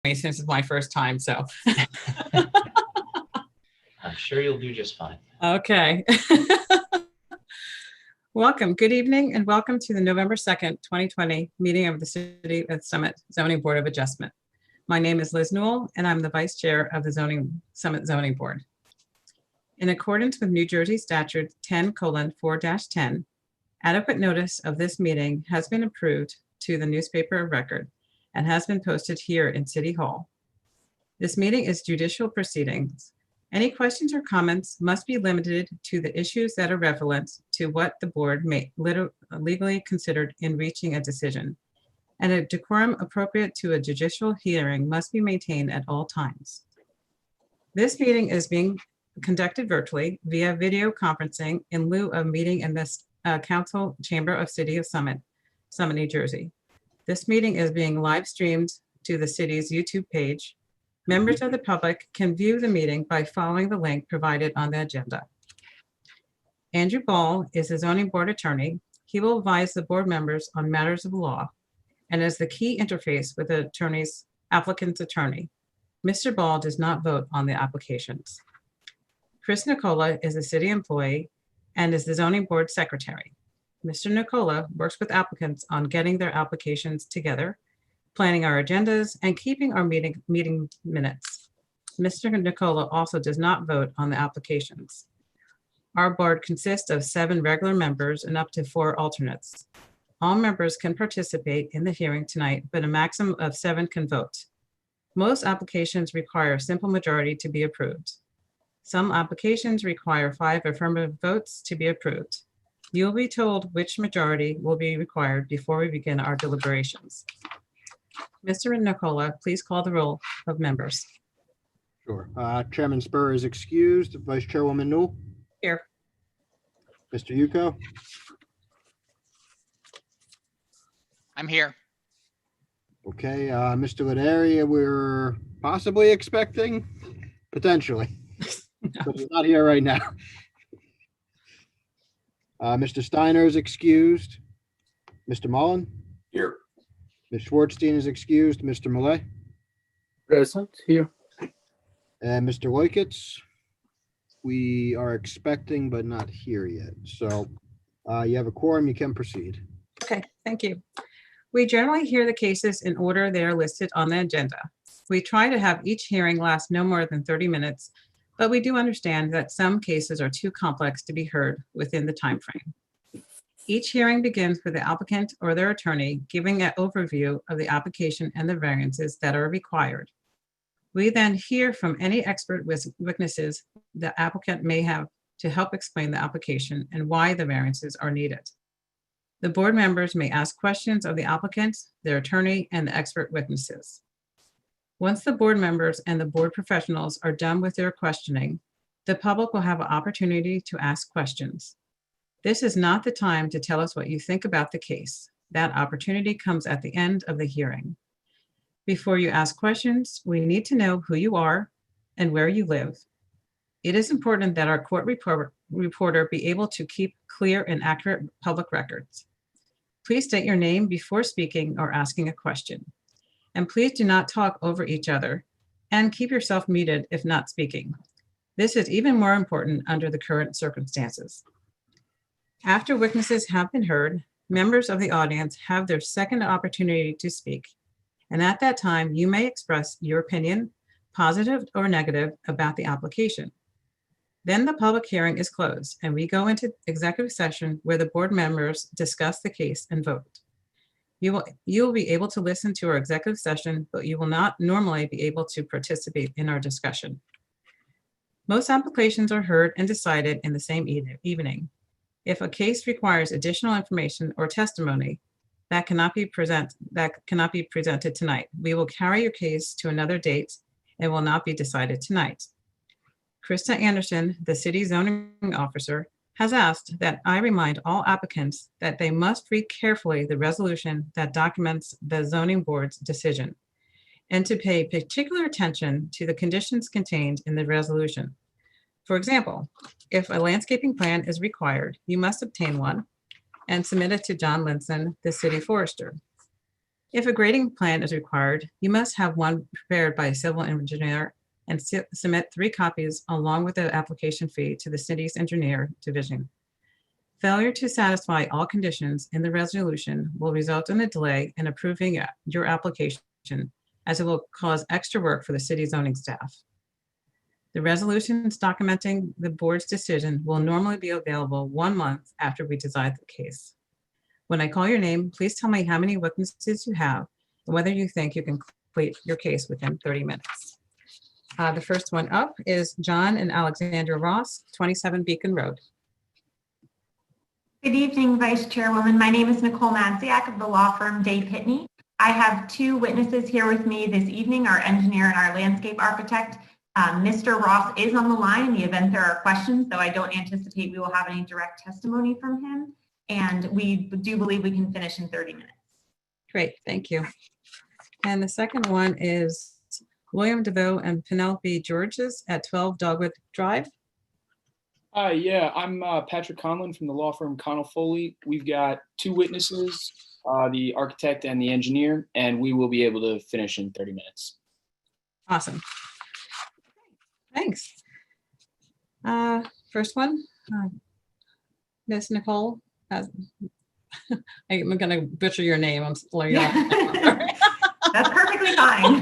since it's my first time, so. I'm sure you'll do just fine. Okay. Welcome, good evening, and welcome to the November 2nd, 2020 meeting of the City of Summit Zoning Board of Adjustment. My name is Liz Newell, and I'm the Vice Chair of the Summit Zoning Board. In accordance with New Jersey Statute 10:4-10, adequate notice of this meeting has been approved to the newspaper of record and has been posted here in City Hall. This meeting is judicial proceedings. Any questions or comments must be limited to the issues that are relevant to what the board may legally considered in reaching a decision, and a decorum appropriate to a judicial hearing must be maintained at all times. This meeting is being conducted virtually via video conferencing in lieu of meeting in this council chamber of City of Summit, New Jersey. This meeting is being live streamed to the city's YouTube page. Members of the public can view the meeting by following the link provided on the agenda. Andrew Ball is the zoning board attorney. He will advise the board members on matters of law and is the key interface with the applicant's attorney. Mr. Ball does not vote on the applications. Chris Nicola is a city employee and is the zoning board secretary. Mr. Nicola works with applicants on getting their applications together, planning our agendas, and keeping our meeting minutes. Mr. Nicola also does not vote on the applications. Our board consists of 7 regular members and up to 4 alternates. All members can participate in the hearing tonight, but a maximum of 7 can vote. Most applications require a simple majority to be approved. Some applications require 5 affirmative votes to be approved. You will be told which majority will be required before we begin our deliberations. Mr. Nicola, please call the roll of members. Sure. Chairman Spur is excused. Vice Chairwoman Newell? Here. Mr. Yuko? I'm here. Okay. Mr. Ladaria, we're possibly expecting, potentially, No. but he's not here right now. Mr. Steiner is excused. Mr. Mullen? Here. Ms. Schwartzstein is excused. Mr. Millet? Present, here. And Mr. Loikitz? We are expecting, but not here yet. So you have a quorum, you can proceed. Okay, thank you. We generally hear the cases in order they are listed on the agenda. We try to have each hearing last no more than 30 minutes, but we do understand that some cases are too complex to be heard within the time frame. Each hearing begins with the applicant or their attorney giving an overview of the application and the variances that are required. We then hear from any expert witnesses the applicant may have to help explain the application and why the variances are needed. The board members may ask questions of the applicant, their attorney, and the expert witnesses. Once the board members and the board professionals are done with their questioning, the public will have an opportunity to ask questions. This is not the time to tell us what you think about the case. That opportunity comes at the end of the hearing. Before you ask questions, we need to know who you are and where you live. It is important that our court reporter be able to keep clear and accurate public records. Please state your name before speaking or asking a question. And please do not talk over each other and keep yourself muted if not speaking. This is even more important under the current circumstances. After witnesses have been heard, members of the audience have their second opportunity to speak. And at that time, you may express your opinion, positive or negative, about the application. Then the public hearing is closed and we go into executive session where the board members discuss the case and vote. You will be able to listen to our executive session, but you will not normally be able to participate in our discussion. Most applications are heard and decided in the same evening. If a case requires additional information or testimony that cannot be presented tonight, we will carry your case to another date and will not be decided tonight. Krista Anderson, the city zoning officer, has asked that I remind all applicants that they must read carefully the resolution that documents the zoning board's decision and to pay particular attention to the conditions contained in the resolution. For example, if a landscaping plan is required, you must obtain one and submit it to John Linson, the city forester. If a grading plan is required, you must have one prepared by a civil engineer and submit 3 copies along with the application fee to the city's engineer division. Failure to satisfy all conditions in the resolution will result in a delay in approving your application, as it will cause extra work for the city zoning staff. The resolutions documenting the board's decision will normally be available 1 month after we decide the case. When I call your name, please tell me how many witnesses you have and whether you think you can complete your case within 30 minutes. The first one up is John and Alexandra Ross, 27 Beacon Road. Good evening, Vice Chairwoman. My name is Nicole Madziak of the law firm Day Pitney. I have 2 witnesses here with me this evening, our engineer and our landscape architect. Mr. Ross is on the line in the event there are questions, though I don't anticipate we will have any direct testimony from him. And we do believe we can finish in 30 minutes. Great, thank you. And the second one is William DeVoe and Penelope Georges at 12 Dogwood Drive. Yeah, I'm Patrick Conlon from the law firm Connell Foley. We've got 2 witnesses, the architect and the engineer, and we will be able to finish in 30 minutes. Awesome. Thanks. First one, Miss Nicole. I'm going to butcher your name. I'm sorry. That's perfectly fine.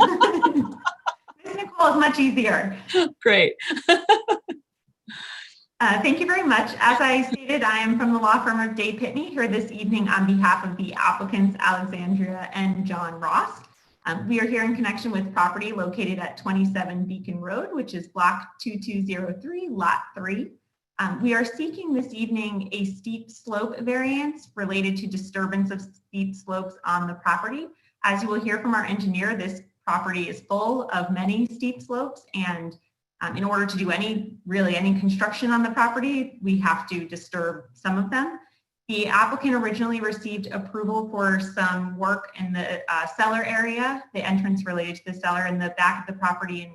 Ms. Nicole is much easier. Great. Thank you very much. As I stated, I am from the law firm of Day Pitney here this evening on behalf of the applicants Alexandria and John Ross. We are here in connection with property located at 27 Beacon Road, which is block 2203, lot 3. We are seeking this evening a steep slope variance related to disturbance of steep slopes on the property. As you will hear from our engineer, this property is full of many steep slopes, and in order to do any construction on the property, we have to disturb some of them. The applicant originally received approval for some work in the cellar area, the entrance related to the cellar in the back of the property,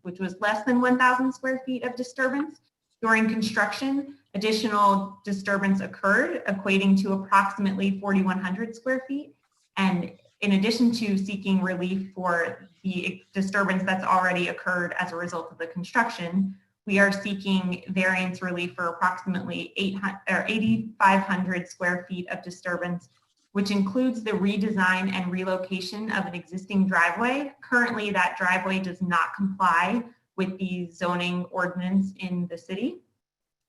which was less than 1,000 square feet of disturbance. During construction, additional disturbance occurred, equating to approximately 4,100 square feet. And in addition to seeking relief for the disturbance that's already occurred as a result of the construction, we are seeking variance relief for approximately 8,500 square feet of disturbance, which includes the redesign and relocation of an existing driveway. Currently, that driveway does not comply with the zoning ordinance in the city.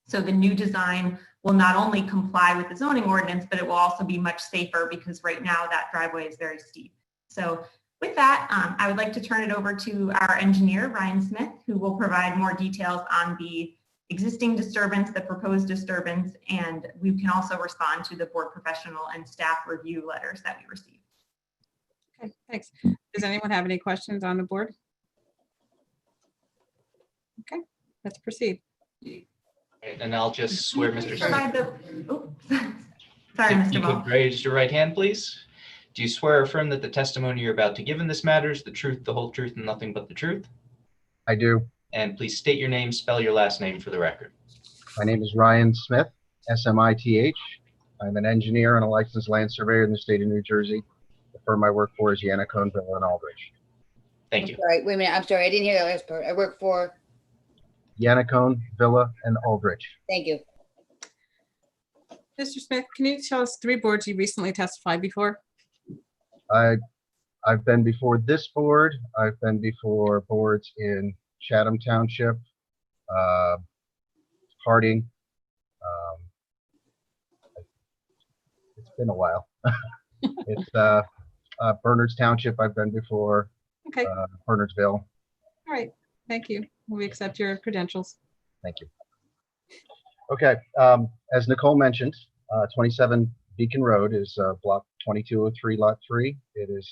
So the new design will not only comply with the zoning ordinance, but it will also be much safer because right now that driveway is very steep. So with that, I would like to turn it over to our engineer, Ryan Smith, who will provide more details on the existing disturbance, the proposed disturbance, and we can also respond to the board professional and staff review letters that we received. Okay, thanks. Does anyone have any questions on the board? Okay, let's proceed. And I'll just swear Mr. Smith. Provide the, sorry, If Mr. you Ball. could raise your right hand, please. Do you swear or affirm that the testimony you're about to give in this matter is the truth, the whole truth, and nothing but the truth? I do. And please state your name, spell your last name for the record. My name is Ryan Smith, S-M-I-T-H. I'm an engineer and a licensed land surveyor in the state of New Jersey. The firm I work for is Yanacone, Villa, and Aldrich. Thank you. All right, wait a minute. I'm sorry. I didn't hear that last part. I work for, Yanacone, Villa, and Aldrich. thank you. Mr. Smith, can you tell us 3 boards you recently testified before? I've been before this board. I've been before boards in Chatham Township, Harding. It's been a while. It's Bernards Township. I've been before. Okay, Bernardsville. all right, thank you. We accept your credentials. Thank you. Okay, as Nicole mentioned, 27 Beacon Road is block 2203, lot 3. It is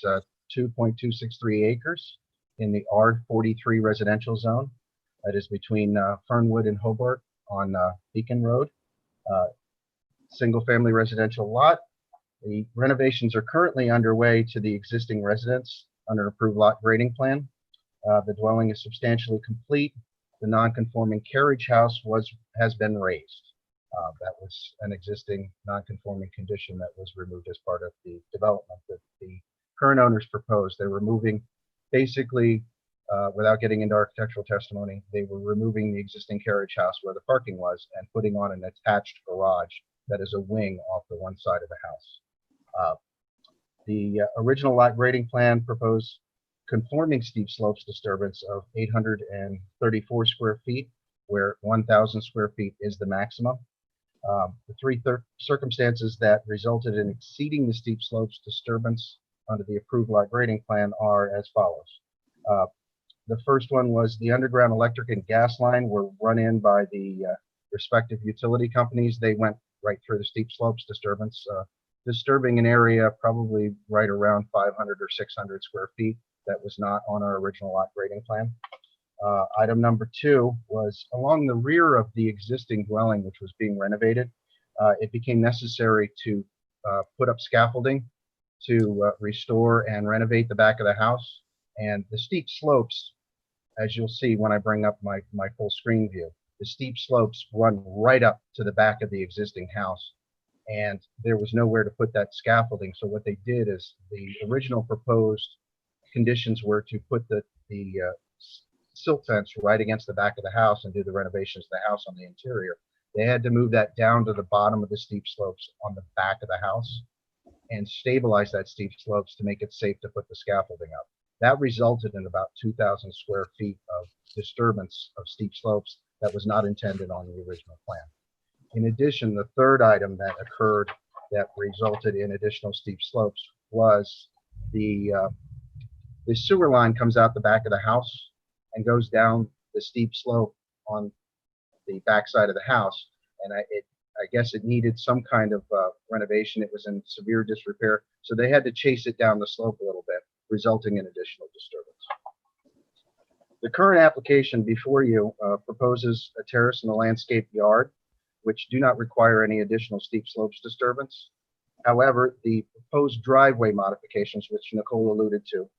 2.263 acres in the R43 residential zone. That is between Fernwood and Hobart on Beacon Road. Single family residential lot. The renovations are currently underway to the existing residence under an approved lot grading plan. The dwelling is substantially complete. The non-conforming carriage house has been raised. That was an existing non-conforming condition that was removed as part of the development. The current owners proposed. They were moving, basically, without getting into architectural testimony, they were removing the existing carriage house where the parking was and putting on an attached garage that is a wing off the one side of the house. The original lot grading plan proposed conforming steep slopes disturbance of 834 square feet, where 1,000 square feet is the maximum. The three circumstances that resulted in exceeding the steep slopes disturbance under the approved lot grading plan are as follows. The first one was the underground electric and gas line were run in by the respective utility companies. They went right through the steep slopes disturbance, disturbing an area probably right around 500 or 600 square feet that was not on our original lot grading plan. Item number 2 was along the rear of the existing dwelling, which was being renovated. It became necessary to put up scaffolding to restore and renovate the back of the house. And the steep slopes, as you'll see when I bring up my full screen view, the steep slopes run right up to the back of the existing house. And there was nowhere to put that scaffolding. So what they did is the original proposed conditions were to put the silt fence right against the back of the house and do the renovations to the house on the interior. They had to move that down to the bottom of the steep slopes on the back of the house and stabilize that steep slopes to make it safe to put the scaffolding up. That resulted in about 2,000 square feet of disturbance of steep slopes that was not intended on the original plan. In addition, the third item that occurred that resulted in additional steep slopes was the sewer line comes out the back of the house and goes down the steep slope on the back side of the house. And I guess it needed some kind of renovation. It was in severe disrepair. So they had to chase it down the slope a little bit, resulting in additional disturbance. The current application before you proposes a terrace and a landscape yard, which do not require any additional steep slopes disturbance. However, the proposed driveway modifications, which Nicole alluded to,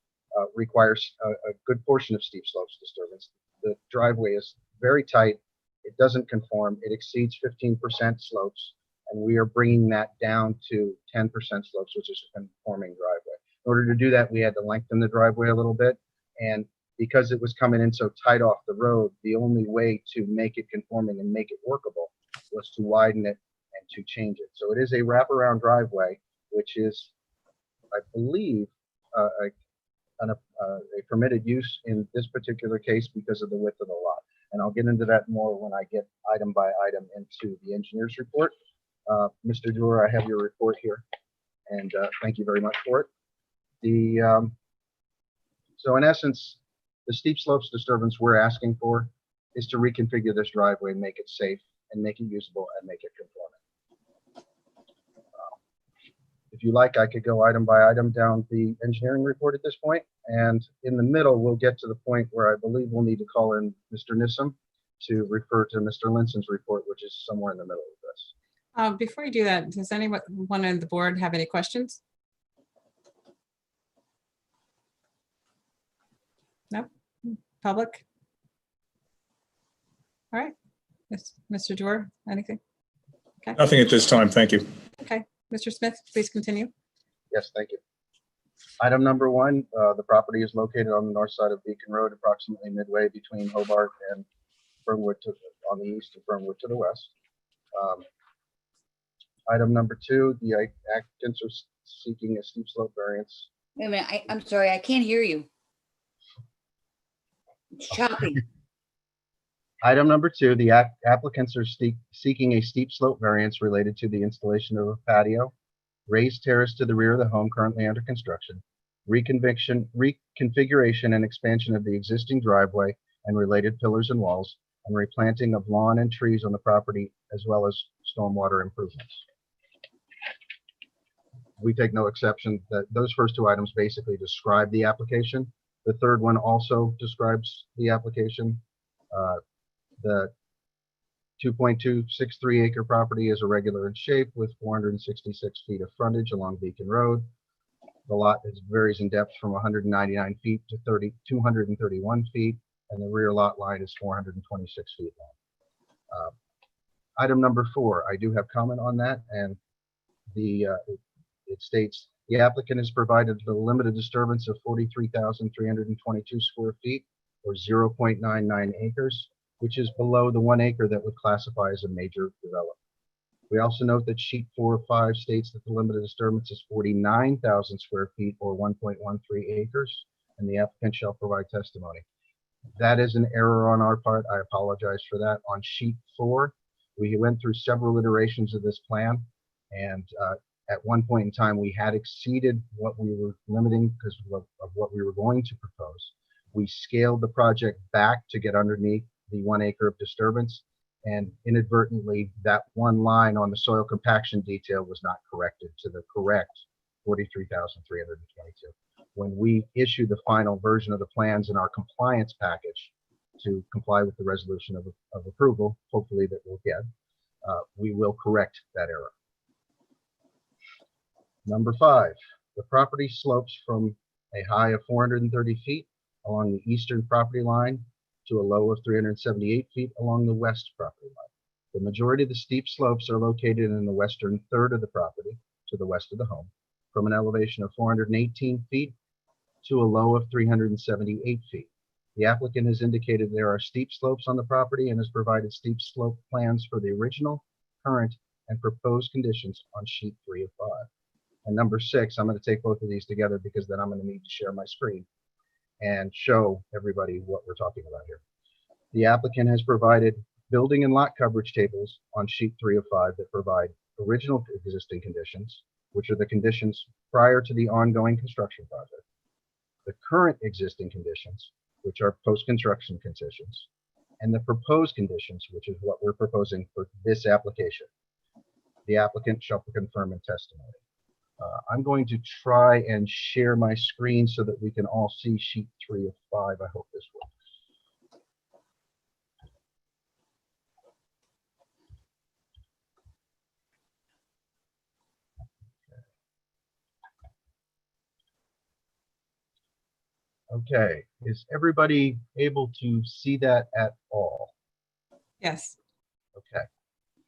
requires a good portion of steep slopes disturbance. The driveway is very tight. It doesn't conform. It exceeds 15% slopes, and we are bringing that down to 10% slopes, which is a conforming driveway. In order to do that, we had to lengthen the driveway a little bit, and because it was coming in so tight off the road, the only way to make it conforming and make it workable was to widen it and to change it. So it is a wraparound driveway, which is, I believe, a permitted use in this particular case because of the width of the lot. And I'll get into that more when I get item by item into the engineer's report. Mr. Doer, I have your report here, and thank you very much for it. So in essence, the steep slopes disturbance we're asking for is to reconfigure this driveway and make it safe and make it usable and make it conforming. If you like, I could go item by item down the engineering report at this point. And in the middle, we'll get to the point where I believe we'll need to call in Mr. Nissim to refer to Mr. Linson's report, which is somewhere in the middle of this. Before you do that, does anyone on the board have any questions? No? Public? All right. Yes, Mr. Doer, anything? Okay. Nothing at this time, thank you. Okay. Mr. Smith, please continue. Yes, thank you. Item number 1, the property is located on the north side of Beacon Road, approximately midway between Hobart and Fernwood on the east and Fernwood to the west. Item number 2, the applicants are seeking a steep slope variance. Wait a minute, I'm sorry, I can't hear you. It's choppy. Item number 2, the applicants are seeking a steep slope variance related to the installation of a patio, raised terrace to the rear of the home currently under construction, reconfiguration and expansion of the existing driveway and related pillars and walls, and replanting of lawn and trees on the property, as well as stormwater improvements. We take no exception that those first 2 items basically describe the application. The third one also describes the application. The 2.263 acre property is irregular in shape with 466 feet of frontage along Beacon Road. The lot varies in depth from 199 feet to 231 feet, and the rear lot line is 426 feet long. Item number 4, I do have comment on that, and it states The applicant has provided the limited disturbance of 43,322 square feet or 0.99 acres, which is below the 1 acre that would classify as a major development. We also note that sheet 4 of 5 states that the limited disturbance is 49,000 square feet or 1.13 acres, and the applicant shall provide testimony. That is an error on our part. I apologize for that. On sheet 4, we went through several iterations of this plan, and at one point in time, we had exceeded what we were limiting because of what we were going to propose. We scaled the project back to get underneath the 1 acre of disturbance, and inadvertently, that one line on the soil compaction detail was not corrected to the correct 43,322. When we issue the final version of the plans in our compliance package to comply with the resolution of approval, hopefully that we'll get, we will correct that error. Number 5, the property slopes from a high of 430 feet along the eastern property line to a low of 378 feet along the west property line. The majority of the steep slopes are located in the western third of the property to the west of the home, from an elevation of 418 feet to a low of 378 feet. The applicant has indicated there are steep slopes on the property and has provided steep slope plans for the original, current, and proposed conditions on sheet 3 of 5. And number 6, I'm going to take both of these together because then I'm going to need to share my screen and show everybody what we're talking about here. The applicant has provided building and lot coverage tables on sheet 3 of 5 that provide original existing conditions, which are the conditions prior to the ongoing construction project, the current existing conditions, which are post-construction conditions, and the proposed conditions, which is what we're proposing for this application. The applicant shall confirm in testimony. I'm going to try and share my screen so that we can all see sheet 3 of 5. I hope this works. Okay, is everybody able to see that at all? Yes. Okay.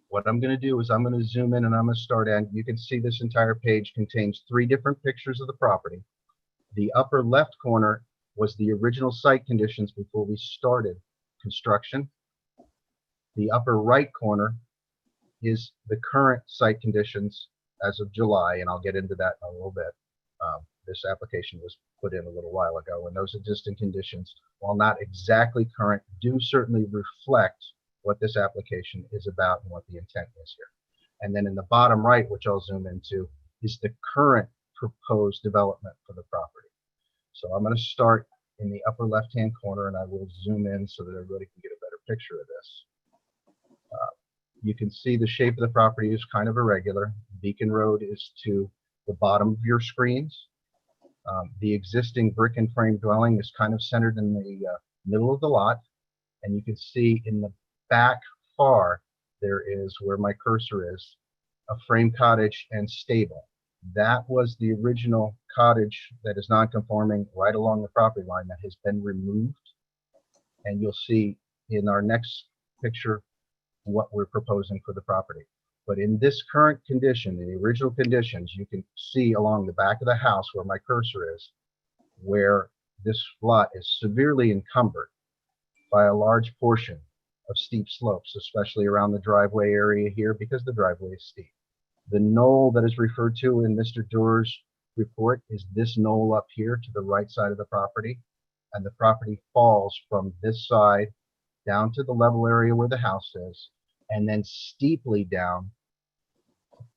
What I'm going to do is I'm going to zoom in and I'm going to start, and you can see this entire page contains 3 different pictures of the property. The upper left corner was the original site conditions before we started construction. The upper right corner is the current site conditions as of July, and I'll get into that in a little bit. This application was put in a little while ago, and those existing conditions, while not exactly current, do certainly reflect what this application is about and what the intent is here. And then in the bottom right, which I'll zoom into, is the current proposed development for the property. So I'm going to start in the upper left-hand corner, and I will zoom in so that everybody can get a better picture of this. You can see the shape of the property is kind of irregular. Beacon Road is to the bottom of your screens. The existing brick and frame dwelling is kind of centered in the middle of the lot, and you can see in the back far there is, where my cursor is, a frame cottage and stable. That was the original cottage that is non-conforming right along the property line that has been removed, and you'll see in our next picture what we're proposing for the property. But in this current condition, in the original conditions, you can see along the back of the house where my cursor is, where this lot is severely encumbered by a large portion of steep slopes, especially around the driveway area here, because the driveway is steep. The knoll that is referred to in Mr. Doerr's report is this knoll up here to the right side of the property, and the property falls from this side down to the level area where the house is, and then steeply down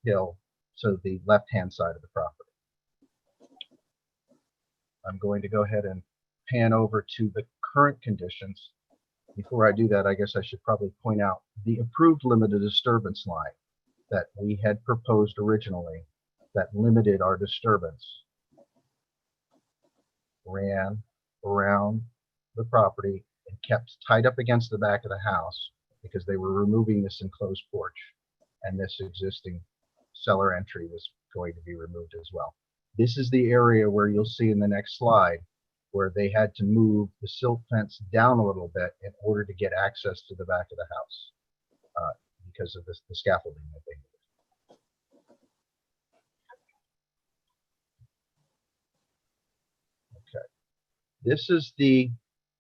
hill to the left-hand side of the property. I'm going to go ahead and pan over to the current conditions. Before I do that, I guess I should probably point out the approved limited disturbance line that we had proposed originally that limited our disturbance ran around the property and kept tied up against the back of the house because they were removing this enclosed porch, and this existing cellar entry was going to be removed as well. This is the area where you'll see in the next slide where they had to move the silt fence down a little bit in order to get access to the back of the house because of the scaffolding that they This is the,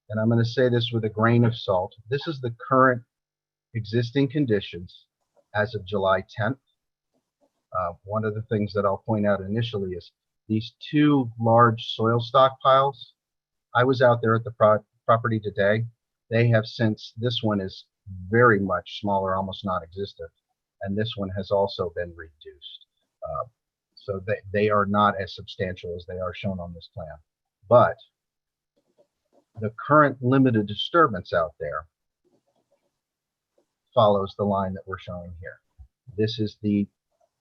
and I'm going to say this with a grain of salt, this is the current existing conditions as of July 10th. One of the things that I'll point out initially is these two large soil stockpiles. I was out there at the property today. They have since, this one is very much smaller, almost non-existent, and this one has also been reduced. So they are not as substantial as they are shown on this plan. But the current limited disturbance out there follows the line that we're showing here. This is the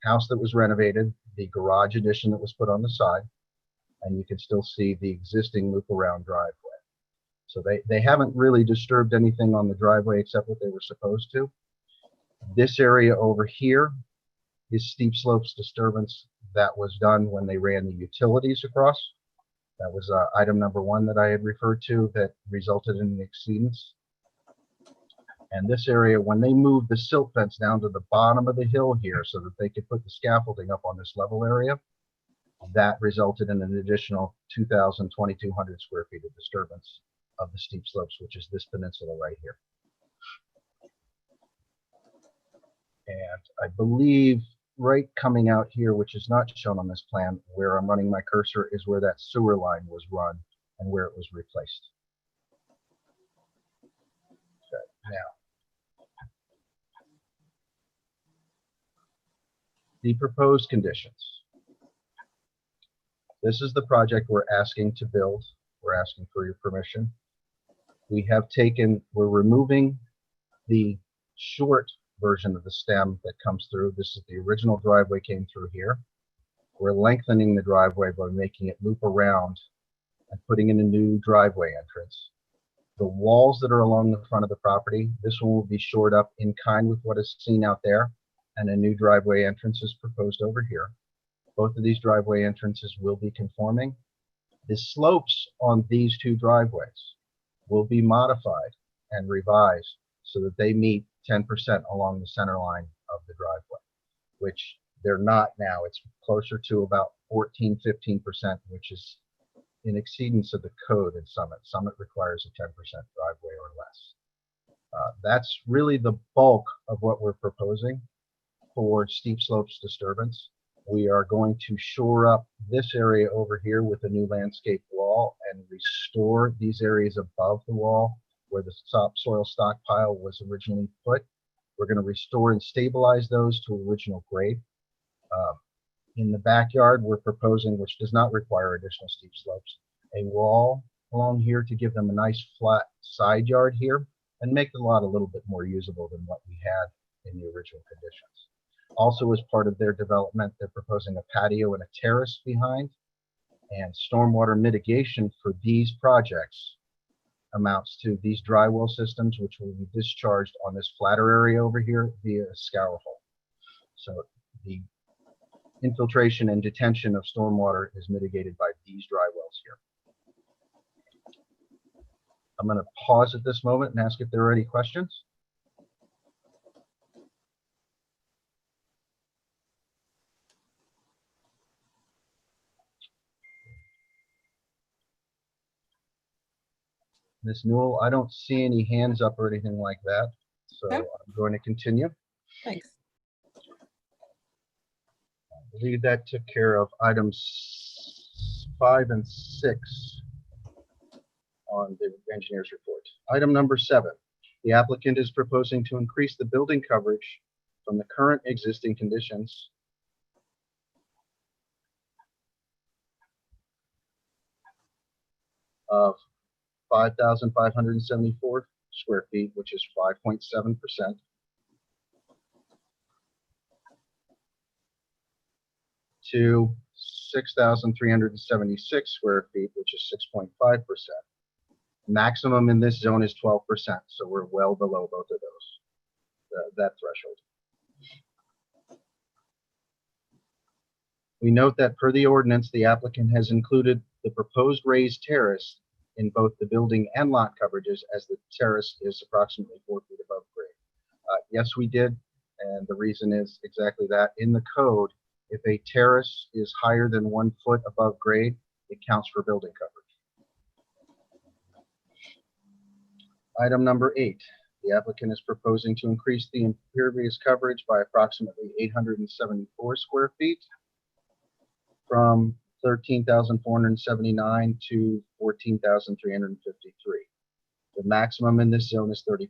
house that was renovated, the garage addition that was put on the side, and you can still see the existing loop around driveway. So they haven't really disturbed anything on the driveway except what they were supposed to. This area over here is steep slopes disturbance that was done when they ran the utilities across. That was item number 1 that I had referred to that resulted in the exceedance. And this area, when they moved the silt fence down to the bottom of the hill here so that they could put the scaffolding up on this level area, that resulted in an additional 2,200 square feet of disturbance of the steep slopes, which is this peninsula right here. And I believe right coming out here, which is not shown on this plan, where I'm running my cursor is where that sewer line was run and where it was replaced. Okay, now, the proposed conditions. This is the project we're asking to build. We're asking for your permission. We have taken, we're removing the short version of the stem that comes through. This is the original driveway came through here. We're lengthening the driveway by making it loop around and putting in a new driveway entrance. The walls that are along the front of the property, this one will be shored up in kind with what is seen out there, and a new driveway entrance is proposed over here. Both of these driveway entrances will be conforming. The slopes on these two driveways will be modified and revised so that they meet 10% along the center line of the driveway, which they're not now. It's closer to about 14, 15%, which is in exceedance of the code in Summit. Summit requires a 10% driveway or less. That's really the bulk of what we're proposing for steep slopes disturbance. We are going to shore up this area over here with a new landscape wall and restore these areas above the wall where the soil stockpile was originally put. We're going to restore and stabilize those to original grade. In the backyard, we're proposing, which does not require additional steep slopes, a wall along here to give them a nice flat side yard here and make the lot a little bit more usable than what we had in the original conditions. Also, as part of their development, they're proposing a patio and a terrace behind, and stormwater mitigation for these projects amounts to these dry well systems, which will be discharged on this flatter area over here via a scour hole. So the infiltration and detention of stormwater is mitigated by these dry wells here. I'm going to pause at this moment and ask if there are any questions. Ms. Newell, I don't see any hands up or anything like that, so Okay. I'm going to continue. Thanks. I believe that took care of items 5 and 6 on the engineer's report. Item number 7, the applicant is proposing to increase the building coverage from the current existing conditions of 5,574 square feet, which is 5.7%, to 6,376 square feet, which is 6.5%. Maximum in this zone is 12%, so we're well below both of those, that threshold. We note that per the ordinance, the applicant has included the proposed raised terrace in both the building and lot coverages, as the terrace is approximately 4 feet above grade. Yes, we did, and the reason is exactly that. In the code, if a terrace is higher than 1 foot above grade, it counts for building coverage. Item number 8, the applicant is proposing to increase the impervious coverage by approximately 874 square feet from 13,479 to 14,353. The maximum in this zone is 30%.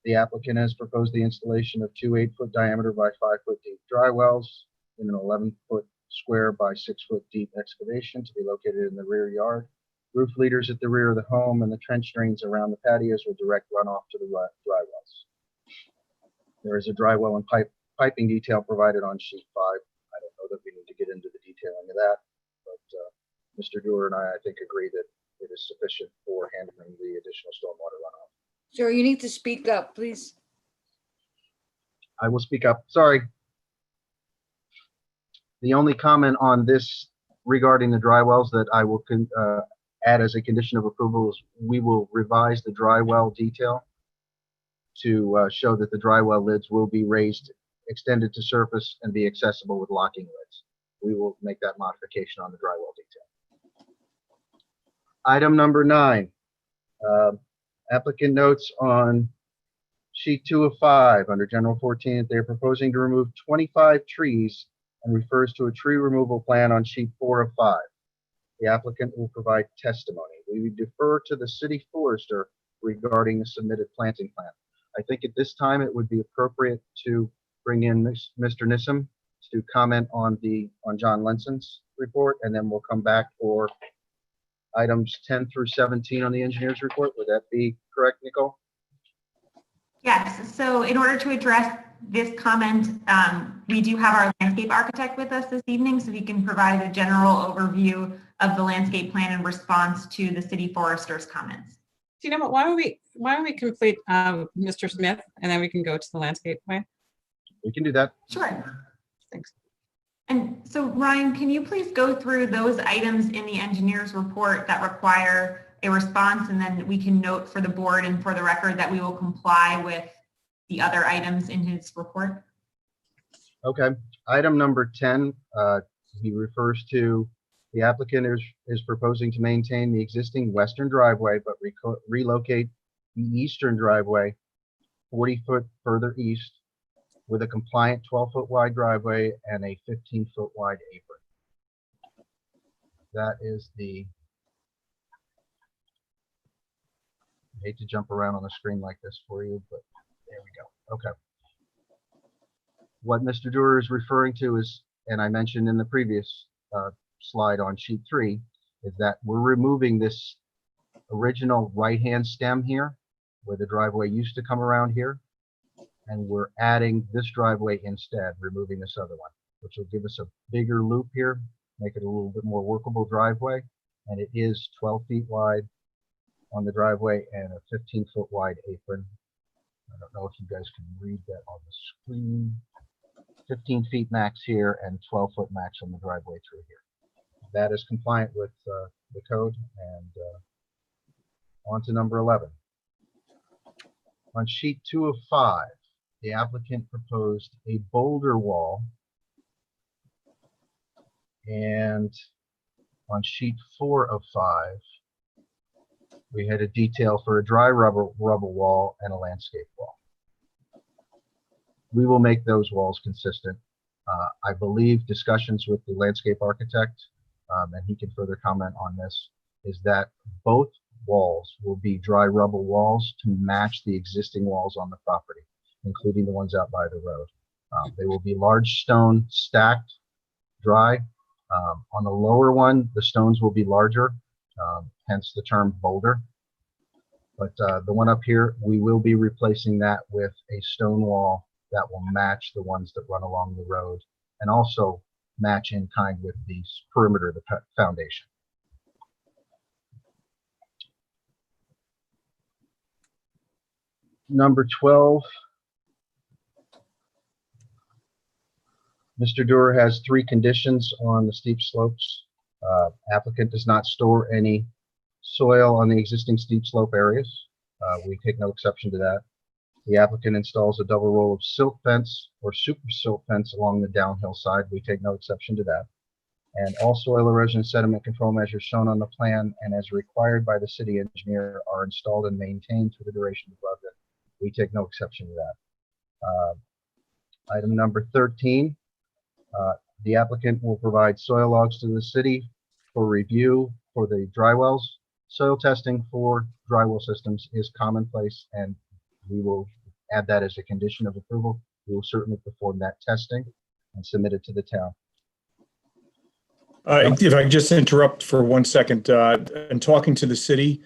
The applicant has proposed the installation of two 8-foot diameter by 5-foot deep dry wells in an 11-foot square by 6-foot deep excavation to be located in the rear yard. Roof leaders at the rear of the home and the trench drains around the patios will direct runoff to the dry wells. There is a dry well and piping detail provided on sheet 5. I don't know that we need to get into the detailing of that, but Mr. Dewar and I think, agree that it is sufficient for handling the additional stormwater runoff. Sir, you need to speak up, please. I will speak up. Sorry. The only comment on this regarding the dry wells that I will add as a condition of approval is we will revise the dry well detail to show that the dry well lids will be raised, extended to surface, and be accessible with locking lids. We will make that modification on the dry well detail. Item number 9. Applicant notes on sheet 2 of 5 under General 14 that they're proposing to remove 25 trees and refers to a tree removal plan on sheet 4 of 5. The applicant will provide testimony. We defer to the city forester regarding the submitted planting plan. I think at this time it would be appropriate to bring in Mr. Nissim to comment on John Lenson's report, and then we'll come back for items 10 through 17 on the engineer's report. Would that be correct, Nicole? Yes, so in order to address this comment, we do have our landscape architect with us this evening, so he can provide a general overview of the landscape plan in response to the city forester's comments. Do you know what? Why don't we complete Mr. Smith, and then we can go to the landscape plan? We can do that. Sure. Thanks. And so Ryan, can you please go through those items in the engineer's report that require a response, and then we can note for the board and for the record that we will comply with the other items in his report? Okay. Item number 10, he refers to the applicant is proposing to maintain the existing western driveway, but relocate the eastern driveway 40 foot further east with a compliant 12-foot wide driveway and a 15-foot wide apron. That is I hate to jump around on the screen like this for you, but there we go. Okay. What Mr. Dewar is referring to is, and I mentioned in the previous slide on sheet 3, is that we're removing this original right-hand stem here, where the driveway used to come around here, and we're adding this driveway instead, removing this other one, which will give us a bigger loop here, make it a little bit more workable driveway, and it is 12 feet wide on the driveway and a 15-foot wide apron. I don't know if you guys can read that on the screen. 15 feet max here and 12-foot max on the driveway through here. That is compliant with the code. And on to number 11. On sheet 2 of 5, the applicant proposed a boulder wall. And on sheet 4 of 5, we had a detail for a dry rubble wall and a landscape wall. We will make those walls consistent. I believe discussions with the landscape architect, and he can further comment on this, is that both walls will be dry rubble walls to match the existing walls on the property, including the ones out by the road. They will be large stone stacked dry. On the lower one, the stones will be larger, hence the term boulder. But the one up here, we will be replacing that with a stone wall that will match the ones that run along the road and also match in kind with the perimeter of the foundation. Number 12, Mr. Dewar has 3 conditions on the steep slopes. Applicant does not store any soil on the existing steep slope areas. We take no exception to that. The applicant installs a double row of silt fence or super silt fence along the downhill side. We take no exception to that. And all soil erosion and sediment control measures shown on the plan and as required by the city engineer are installed and maintained for the duration of the project. We take no exception to that. Item number 13, the applicant will provide soil logs to the city for review for the dry wells. Soil testing for dry well systems is commonplace, and we will add that as a condition of approval. We will certainly perform that testing and submit it to the town. If I could just interrupt for 1 second, in talking to the city,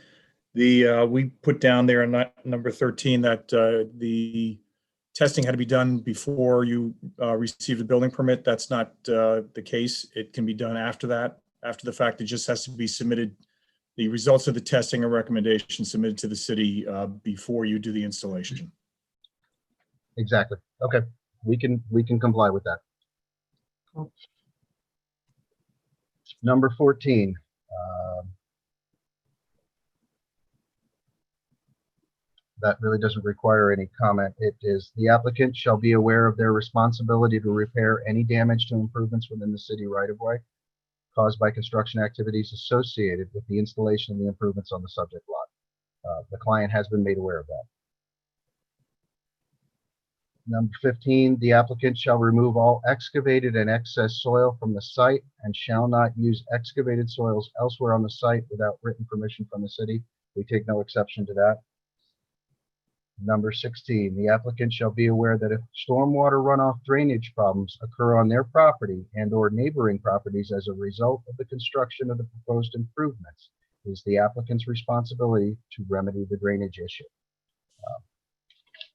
we put down there in number 13 that the testing had to be done before you receive the building permit. That's not the case. It can be done after that. After the fact, it just has to be submitted. The results of the testing and recommendations submitted to the city before you do the installation. Exactly. Okay. We can comply with that. Cool. Number 14. That really doesn't require any comment. It is the applicant shall be aware of their responsibility to repair any damage to improvements within the city right-of-way caused by construction activities associated with the installation of the improvements on the subject lot. The client has been made aware of that. Number 15, the applicant shall remove all excavated and excess soil from the site and shall not use excavated soils elsewhere on the site without written permission from the city. We take no exception to that. Number 16, the applicant shall be aware that if stormwater runoff drainage problems occur on their property and or neighboring properties as a result of the construction of the proposed improvements, it is the applicant's responsibility to remedy the drainage issue.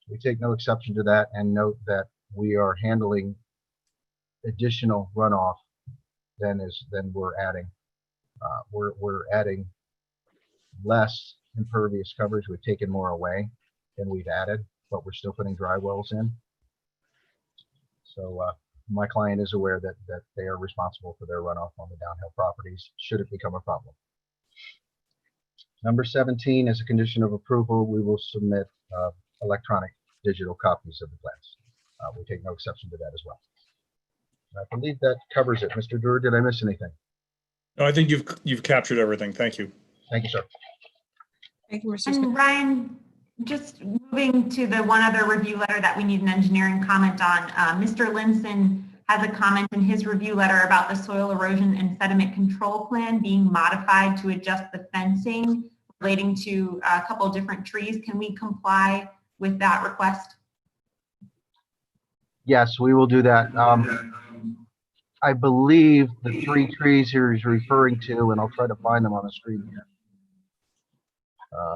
We take no exception to that and note that we are handling additional runoff than we're adding. We're adding less impervious coverage. We've taken more away than we've added, but we're still putting dry wells in. So my client is aware that they are responsible for their runoff on the downhill properties should it become a problem. Number 17, as a condition of approval, we will submit electronic digital copies of the plans. We take no exception to that as well. I believe that covers it. Mr. Doer, did I miss anything? No, I think you've captured everything. Thank you. Thank you, sir. Thank you, Mr. Smith. And Ryan, just moving to the one other review letter that we need an engineering comment on. Mr. Linson has a comment in his review letter about the soil erosion and sediment control plan being modified to adjust the fencing relating to a couple of different trees. Can we comply with that request? Yes, we will do that. I believe the 3 trees here he's referring to, and I'll try to find them on the screen here.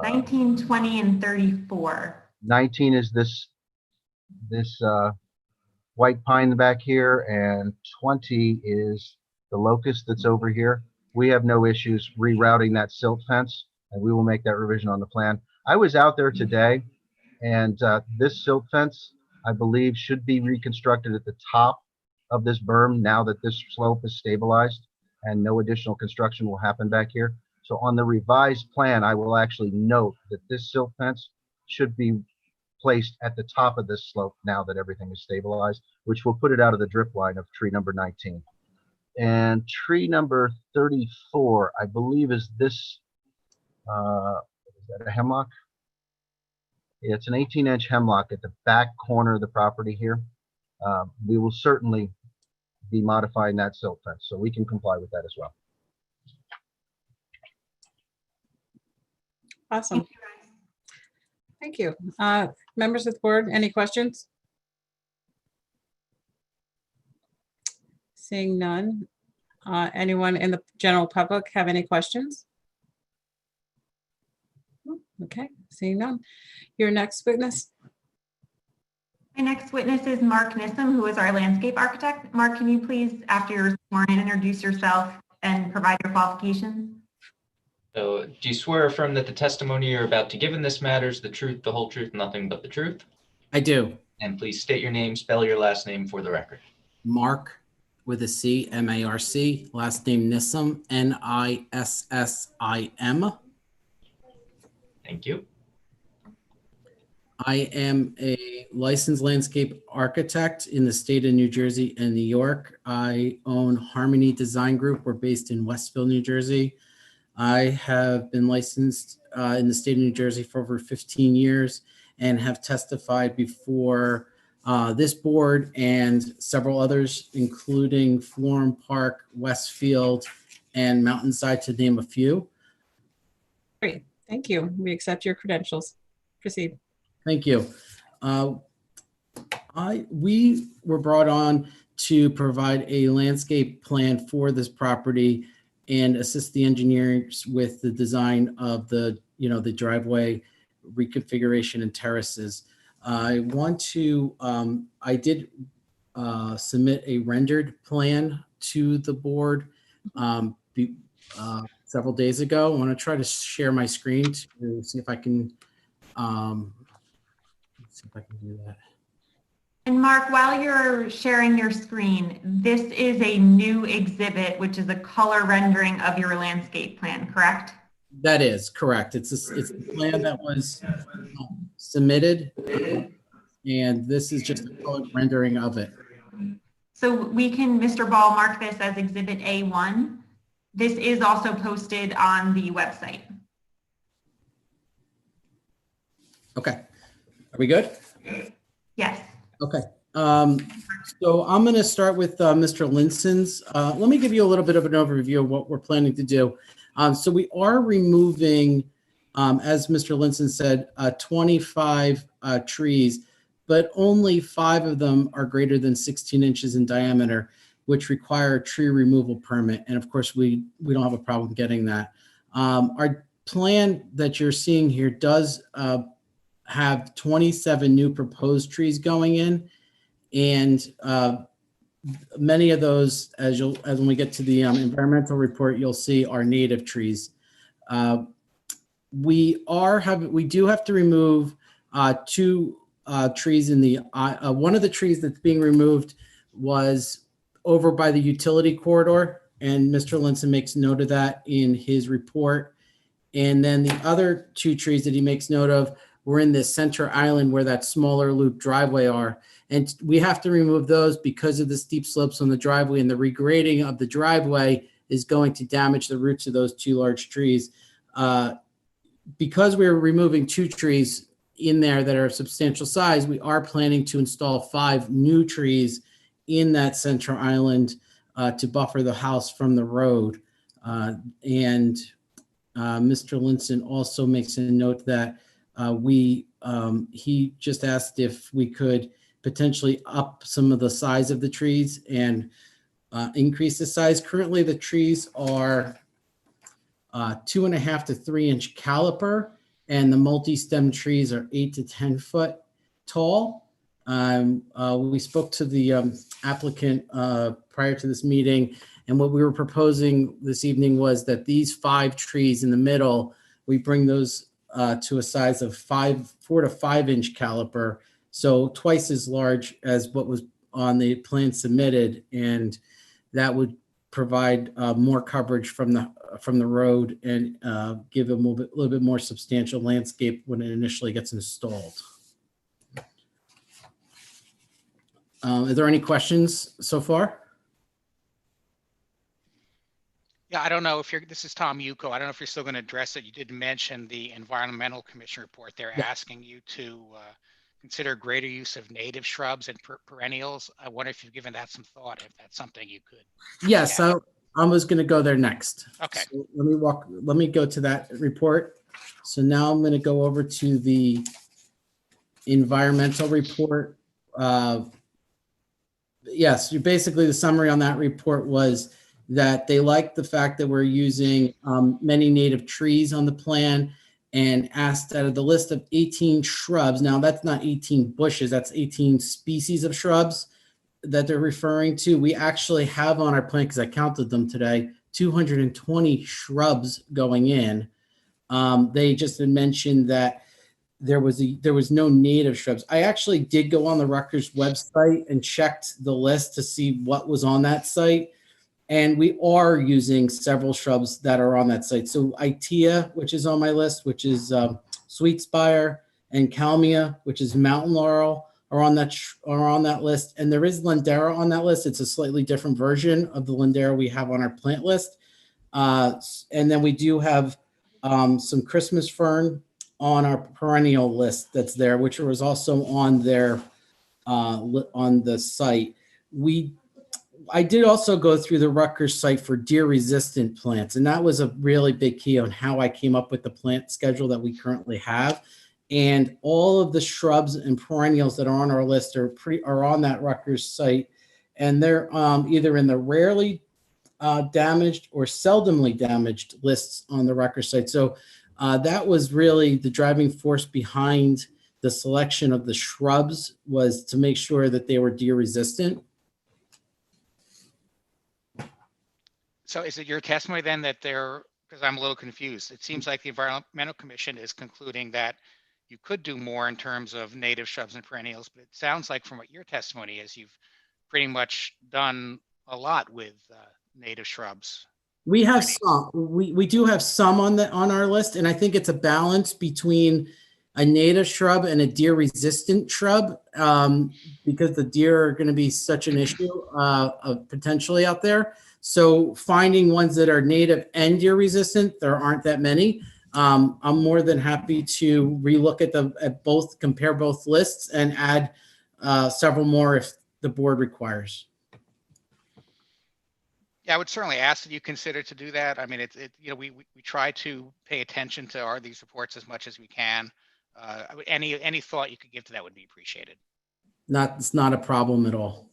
19, 20, and 34. 19 is this white pine back here, and 20 is the locust that's over here. We have no issues rerouting that silt fence, and we will make that revision on the plan. I was out there today, and this silt fence, I believe, should be reconstructed at the top of this berm now that this slope is stabilized and no additional construction will happen back here. So on the revised plan, I will actually note that this silt fence should be placed at the top of this slope now that everything is stabilized, which will put it out of the drip line of tree number 19. And tree number 34, I believe, is this, is that a hemlock? Yeah, it's an 18-inch hemlock at the back corner of the property here. We will certainly be modifying that silt fence, so we can comply with that as well. Awesome. Thank you. Members of the board, any questions? Seeing none. Anyone in the general public have any questions? Okay, seeing none. Your next witness. My next witness is Mark Nissom, who is our landscape architect. Mark, can you please, after you're sworn in, introduce yourself and provide your qualifications? So, do you swear or affirm that the testimony you're about to give in this matter is the truth, the whole truth, and nothing but the truth? I do. And please state your name, spell your last name for the record. Mark with a C, M-A-R-C, last name Nissom, N-I-S-S-I-M. Thank you. I am a licensed landscape architect in the state of New Jersey and New York. I own Harmony Design Group. We're based in Westville, New Jersey. I have been licensed in the state of New Jersey for over 15 years and have testified before this board and several others, including Florham Park, Westfield, and Mountainside, to name a few. Great, thank you. We accept your credentials. Proceed. Thank you. We were brought on to provide a landscape plan for this property and assist the engineers with the design of the driveway reconfiguration and terraces. I did submit a rendered plan to the board several days ago. I want to try to share my screen to see if I can do that. And Mark, while you're sharing your screen, this is a new exhibit, which is a color rendering of your landscape plan, correct? That is correct. It's a plan that was submitted, and this is just a color rendering of it. So we can, Mr. Ball, mark this as Exhibit A1. This is also posted on the website. Okay. Are we good? Yes. Okay. So I'm going to start with Mr. Linson's. Let me give you a little bit of an overview of what we're planning to do. So we are removing, as Mr. Linson said, 25 trees, but only 5 of them are greater than 16 inches in diameter, which require a tree removal permit. And of course, we don't have a problem getting that. Our plan that you're seeing here does have 27 new proposed trees going in, and many of those, as when we get to the environmental report, you'll see are native trees. We do have to remove 2 trees in the one of the trees that's being removed was over by the utility corridor, and Mr. Linson makes note of that in his report. And then the other 2 trees that he makes note of were in this center island where that smaller loop driveway are. And we have to remove those because of the steep slopes on the driveway, and the regrading of the driveway is going to damage the roots of those 2 large trees. Because we're removing 2 trees in there that are of substantial size, we are planning to install 5 new trees in that center island to buffer the house from the road. And Mr. Linson also makes a note that he just asked if we could potentially up some of the size of the trees and increase the size. Currently, the trees are 2.5 to 3 inch caliper, and the multi-stem trees are 8 to 10 foot tall. We spoke to the applicant prior to this meeting, and what we were proposing this evening was that these 5 trees in the middle, we bring those to a size of 4 to 5 inch caliper, so twice as large as what was on the plan submitted, and that would provide more coverage from the road and give a little bit more substantial landscape when it initially gets installed. Are there any questions so far? Yeah, I don't know if this is Tom Yuko. I don't know if you're still going to address it. You did mention the Environmental Commission report. They're asking you to consider greater use of native shrubs and perennials. I wonder if you've given that some thought, if that's something you could. Yes, I was going to go there next. Okay. So let me go to that report. So now I'm going to go over to the environmental report. Yes, basically the summary on that report was that they like the fact that we're using many native trees on the plan, and asked out of the list of 18 shrubs. Now that's not 18 bushes, that's 18 species of shrubs that they're referring to. We actually have on our plan, because I counted them today, 220 shrubs going in. They just had mentioned that there was no native shrubs. I actually did go on the Rutgers website and checked the list to see what was on that site. And we are using several shrubs that are on that site. So Itea, which is on my list, which is sweet spire, and Kalmia, which is mountain laurel, are on that list. And there is Lindera on that list. It's a slightly different version of the Lindera we have on our plant list. And then we do have some Christmas fern on our perennial list that's there, which was also on their on the site. I did also go through the Rutgers site for deer resistant plants, and that was a really big key on how I came up with the plant schedule that we currently have. And all of the shrubs and perennials that are on our list are on that Rutgers site, and they're either in the rarely damaged or seldomly damaged lists on the Rutgers site. So that was really the driving force behind the selection of the shrubs, was to make sure that they were deer resistant. So is it your testimony then that because I'm a little confused, it seems like the Environmental Commission is concluding that you could do more in terms of native shrubs and perennials, but it sounds like from what your testimony is, you've pretty much done a lot with native shrubs. We have some. We do have some on our list, and I think it's a balance between a native shrub and a deer resistant shrub, because the deer are going to be such an issue potentially out there. So finding ones that are native and deer resistant, there aren't that many. I'm more than happy to relook at both, compare both lists, and add several more if the board requires. Yeah, I would certainly ask that you consider to do that. I mean, we try to pay attention to these reports as much as we can. Any thought you could give to that would be appreciated. It's not a problem at all.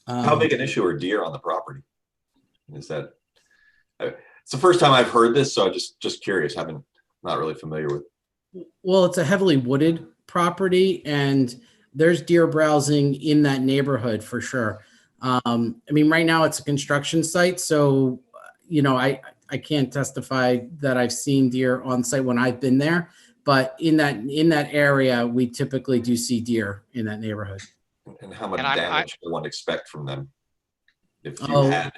How big an issue are deer on the property? Is that? It's the first time I've heard this, so I'm just curious. Not really familiar with. Well, it's a heavily wooded property, and there's deer browsing in that neighborhood for sure. I mean, right now it's a construction site, so I can't testify that I've seen deer on site when I've been there, but in that area, we typically do see deer in that neighborhood. And how much damage would one expect from them? If you had.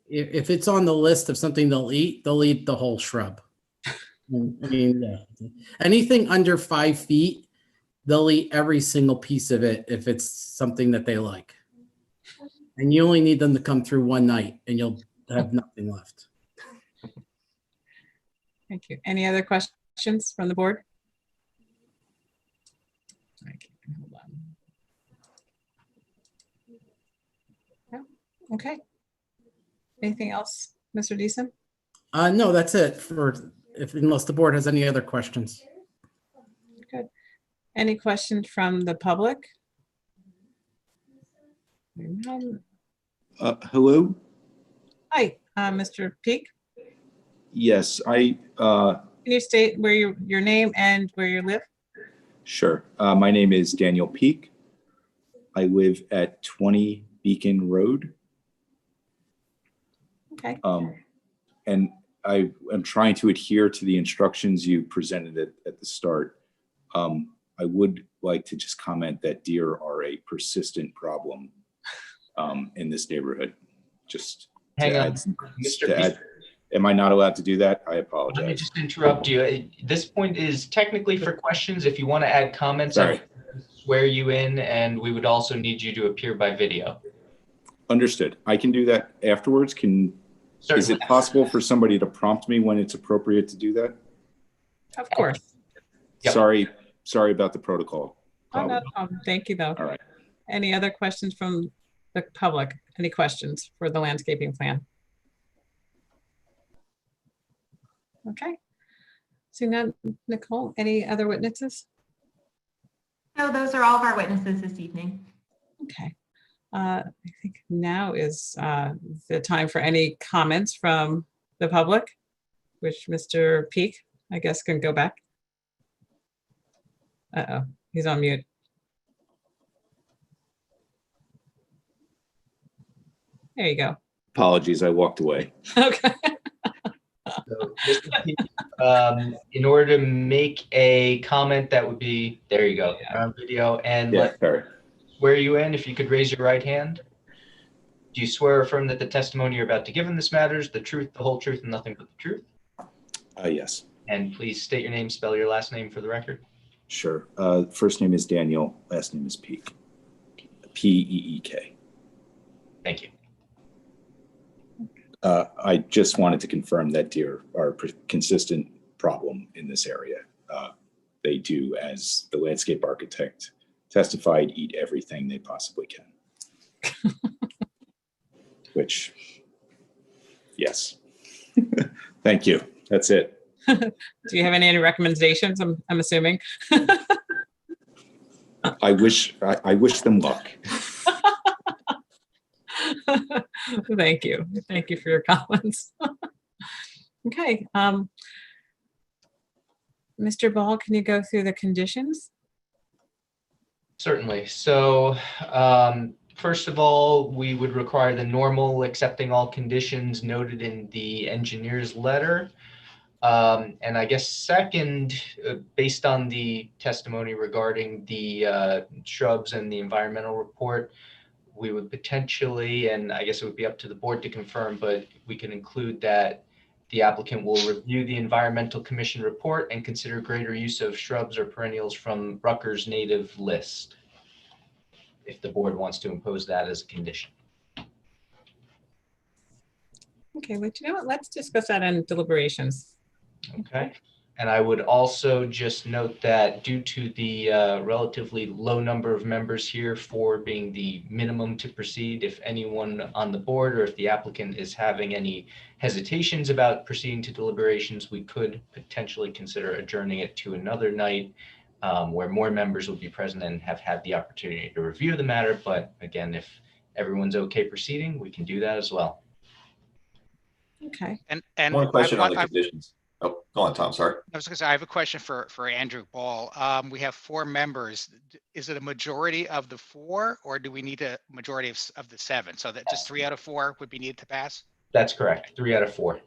If it's on the list of something they'll eat the whole shrub. I mean, anything under 5 feet, they'll eat every single piece of it if it's something that they like. And you only need them to come through one night, and you'll have nothing left. Thank you. Any other questions from the board? Hold on. No? Okay. Anything else, Mr. Deason? No, that's it unless the board has any other questions. Good. Any questions from the public? Hello? Hi, Mr. Peak. Yes, Can you state where your name and where you live? Sure. My name is Daniel Peak. I live at 20 Beacon Road. Okay. And I am trying to adhere to the instructions you presented at the start. I would like to just comment that deer are a persistent problem in this neighborhood. Just hang on, Mr. Am I not allowed to do that? I apologize. Let me just interrupt you. This point is technically for questions. If you want to add comments, I would swear you in, and we would also need you to appear by video. Understood. I can do that afterwards. Is it possible for somebody to prompt me when it's appropriate to do that? Of course. Yep. Sorry about the protocol. Oh, no problem. Thank you, though. All right. Any other questions from the public? Any questions for the landscaping plan? Okay. So now, Nicole, any other witnesses? No, those are all of our witnesses this evening. Okay. I think now is the time for any comments from the public, which Mr. Peak, I guess, can go back. Uh-oh, he's on mute. There you go. Apologies, I walked away. Okay. So, Mr. Peak, in order to make a comment, that would be, there you go, on video, and swear you in, if you could raise your right hand. Do you swear or affirm that the testimony you're about to give in this matters the truth, the whole truth, and nothing but the truth? Yes. And please state your name, spell your last name for the record. Sure. First name is Daniel, last name is Peek. P-E-E-K. Thank you. I just wanted to confirm that deer are a consistent problem in this area. They do, as the landscape architect testified, eat everything they possibly can. Which, yes. Thank you. That's it. Do you have any recommendations? I'm assuming. I wish them luck. Thank you. Thank you for your comments. Okay. Mr. Ball, can you go through the conditions? Certainly. So first of all, we would require the normal accepting all conditions noted in the engineer's letter. And I guess second, based on the testimony regarding the shrubs and the environmental report, we would potentially, and I guess it would be up to the board to confirm, but we can include that the applicant will review the Environmental Commission report and consider greater use of shrubs or perennials from Rutgers native list, if the board wants to impose that as a condition. Okay, well, you know what? Let's discuss that in deliberations. Okay. And I would also just note that due to the relatively low number of members here for being the minimum to proceed, if anyone on the board or if the applicant is having any hesitations about proceeding to deliberations, we could potentially consider adjourning it to another night where more members will be present and have had the opportunity to review the matter. But again, if everyone's okay proceeding, we can do that as well. Okay. And one question on the conditions. Oh, go on, Tom. Sorry. I was going to say, I have a question for Andrew Ball. We have 4 members. Is it a majority of the 4, or do we need a majority of the 7? So that just 3 out of 4 would be needed to pass? That's correct. 3 out of 4.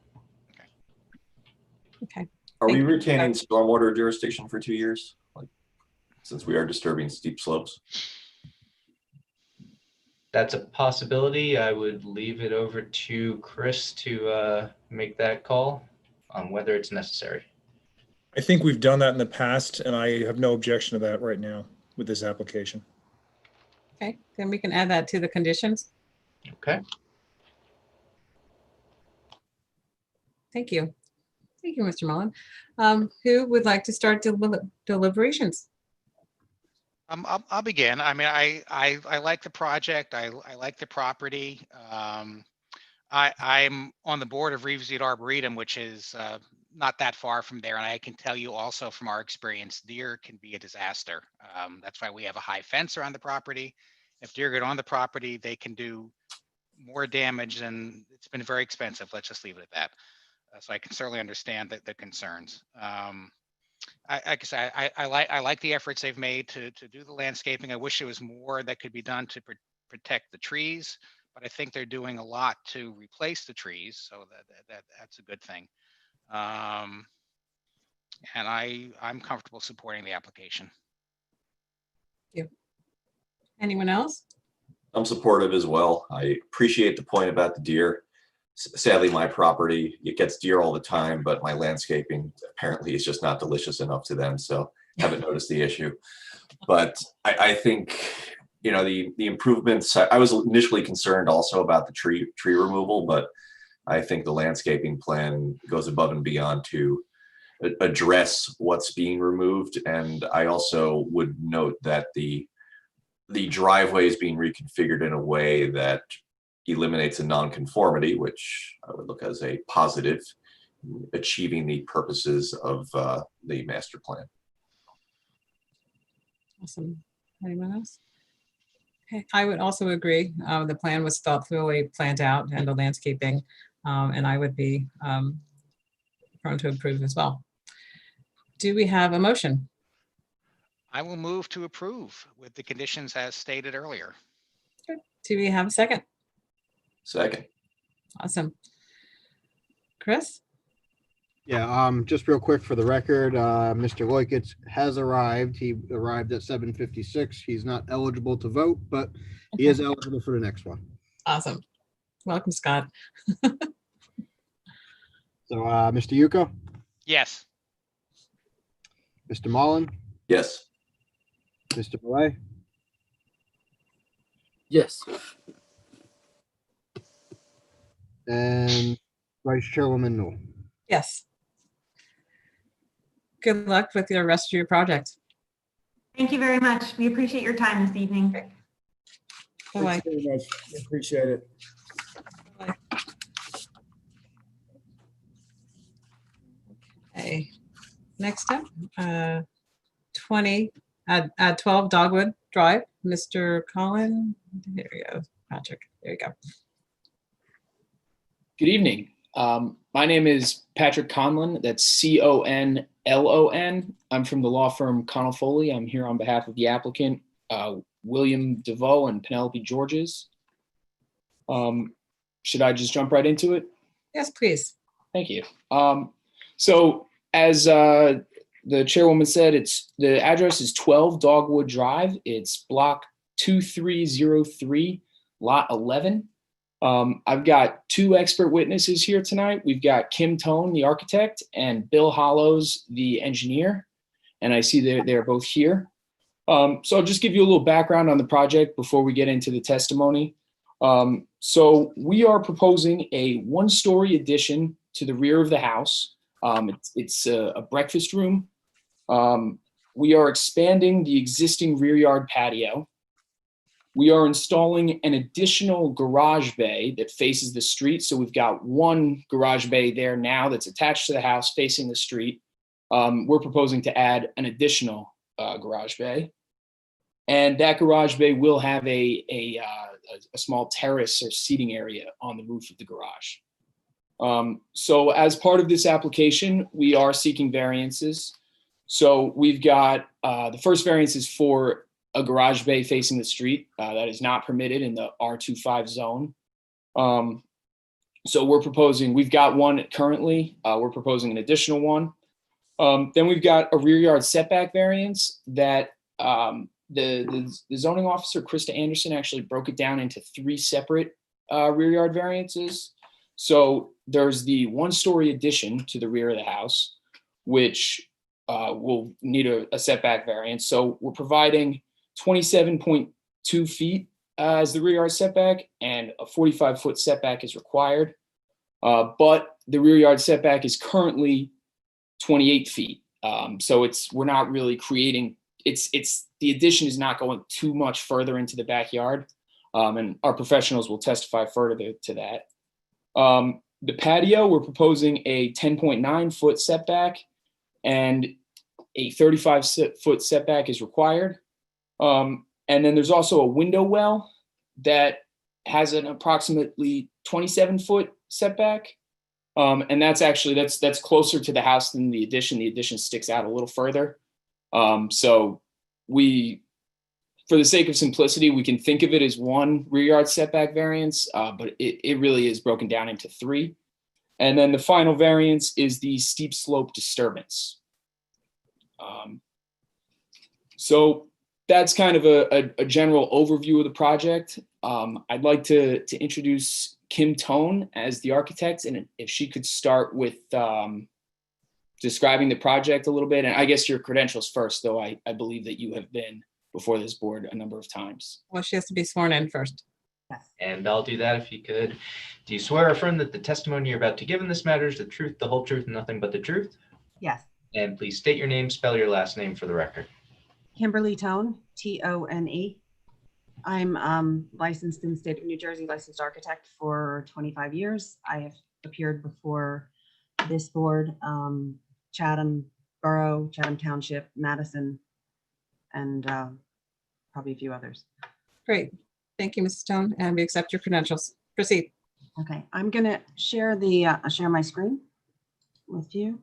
Okay. Are we retaining stormwater jurisdiction for 2 years? Like, since we are disturbing steep slopes? That's a possibility. I would leave it over to Chris to make that call on whether it's necessary. I think we've done that in the past, and I have no objection to that right now with this application. Okay, then we can add that to the conditions. Okay. Thank you. Thank you, Mr. Mullen. Who would like to start deliberations? I'll begin. I mean, I like the project. I like the property. I'm on the board of Reeves Arboretum, which is not that far from there. And I can tell you also from our experience, deer can be a disaster. That's why we have a high fence around the property. If deer get on the property, they can do more damage, and it's been very expensive. Let's just leave it at that. So I can certainly understand the concerns. I like the efforts they've made to do the landscaping. I wish there was more that could be done to protect the trees, but I think they're doing a lot to replace the trees, so that's a good thing. And I'm comfortable supporting the application. Thank you. Anyone else? I'm supportive as well. I appreciate the point about the deer. Sadly, my property, it gets deer all the time, but my landscaping apparently is just not delicious enough to them. So haven't noticed the issue. But I think, you know, the improvements, I was initially concerned also about the tree removal, but I think the landscaping plan goes above and beyond to address what's being removed. And I also would note that the driveway is being reconfigured in a way that eliminates a nonconformity, which I would look as a positive, achieving the purposes of the master plan. Awesome. Anyone else? Okay, I would also agree. The plan was thoughtfully planned out, and the landscaping, and I would be prone to approve as well. Do we have a motion? I will move to approve with the conditions as stated earlier. Okay. Do we have a second? Second. Awesome. Chris? Yeah, just real quick for the record, Mr. Loikitz has arrived. He arrived at 7:56. He's not eligible to vote, but he is eligible for the next one. Awesome. Welcome, Scott. So, Mr. Yuko, Yes. Mr. Mullen, Yes. Mr. Malay, Yes. and Vice Chairwoman Newell. Yes. Good luck with the rest of your project. Thank you very much. We appreciate your time this evening. Bye-bye. Thanks very much. Appreciate it. Okay, next up, 12 Dogwood Drive, Mr. Collin. There you go, Patrick. There you go. Good evening. My name is Patrick Conlon. That's C-O-N-L-O-N. I'm from the law firm Connell Foley. I'm here on behalf of the applicant, William DeVoe and Penelope Georges. Should I just jump right into it? Yes, please. Thank you. So as the chairwoman said, the address is 12 Dogwood Drive. It's block 2303, lot 11. I've got two expert witnesses here tonight. We've got Kim Tone, the architect, and Bill Hollows, the engineer. And I see they're both here. So I'll just give you a little background on the project before we get into the testimony. So we are proposing a one-story addition to the rear of the house. It's a breakfast room. We are expanding the existing rear yard patio. We are installing an additional garage bay that faces the street. So we've got one garage bay there now that's attached to the house facing the street. We're proposing to add an additional garage bay. And that garage bay will have a small terrace or seating area on the roof of the garage. So as part of this application, we are seeking variances. So we've got the first variance is for a garage bay facing the street that is not permitted in the R25 zone. So we're proposing, we've got one currently, we're proposing an additional one. Then we've got a rear yard setback variance that the zoning officer, Krista Anderson, actually broke it down into three separate rear yard variances. So there's the one-story addition to the rear of the house, which will need a setback variance. So we're providing 27.2 feet as the rear yard setback, and a 45-foot setback is required. But the rear yard setback is currently 28 feet. So we're not really creating, the addition is not going too much further into the backyard. And our professionals will testify further to that. The patio, we're proposing a 10.9-foot setback, and a 35-foot setback is required. And then there's also a window well that has an approximately 27-foot setback. And that's closer to the house than the addition. The addition sticks out a little further. So for the sake of simplicity, we can think of it as one rear yard setback variance, but it really is broken down into three. And then the final variance is the steep slope disturbance. So that's kind of a general overview of the project. I'd like to introduce Kim Tone as the architect, and if she could start with describing the project a little bit, and I guess your credentials first, though I believe that you have been before this board a number of times. Well, she has to be sworn in first. And I'll do that if you could. Do you swear or affirm that the testimony you're about to give in this matter is the truth, the whole truth, and nothing but the truth? Yes. And please state your name, spell your last name for the record. Kimberly Tone, T-O-N-E. I'm licensed in the state of New Jersey, licensed architect for 25 years. I have appeared before this board, Chatham Borough, Chatham Township, Madison, and probably a few others. Great. Thank you, Mrs. Stone, and we accept your credentials. Proceed. Okay, I'm gonna share share my screen with you.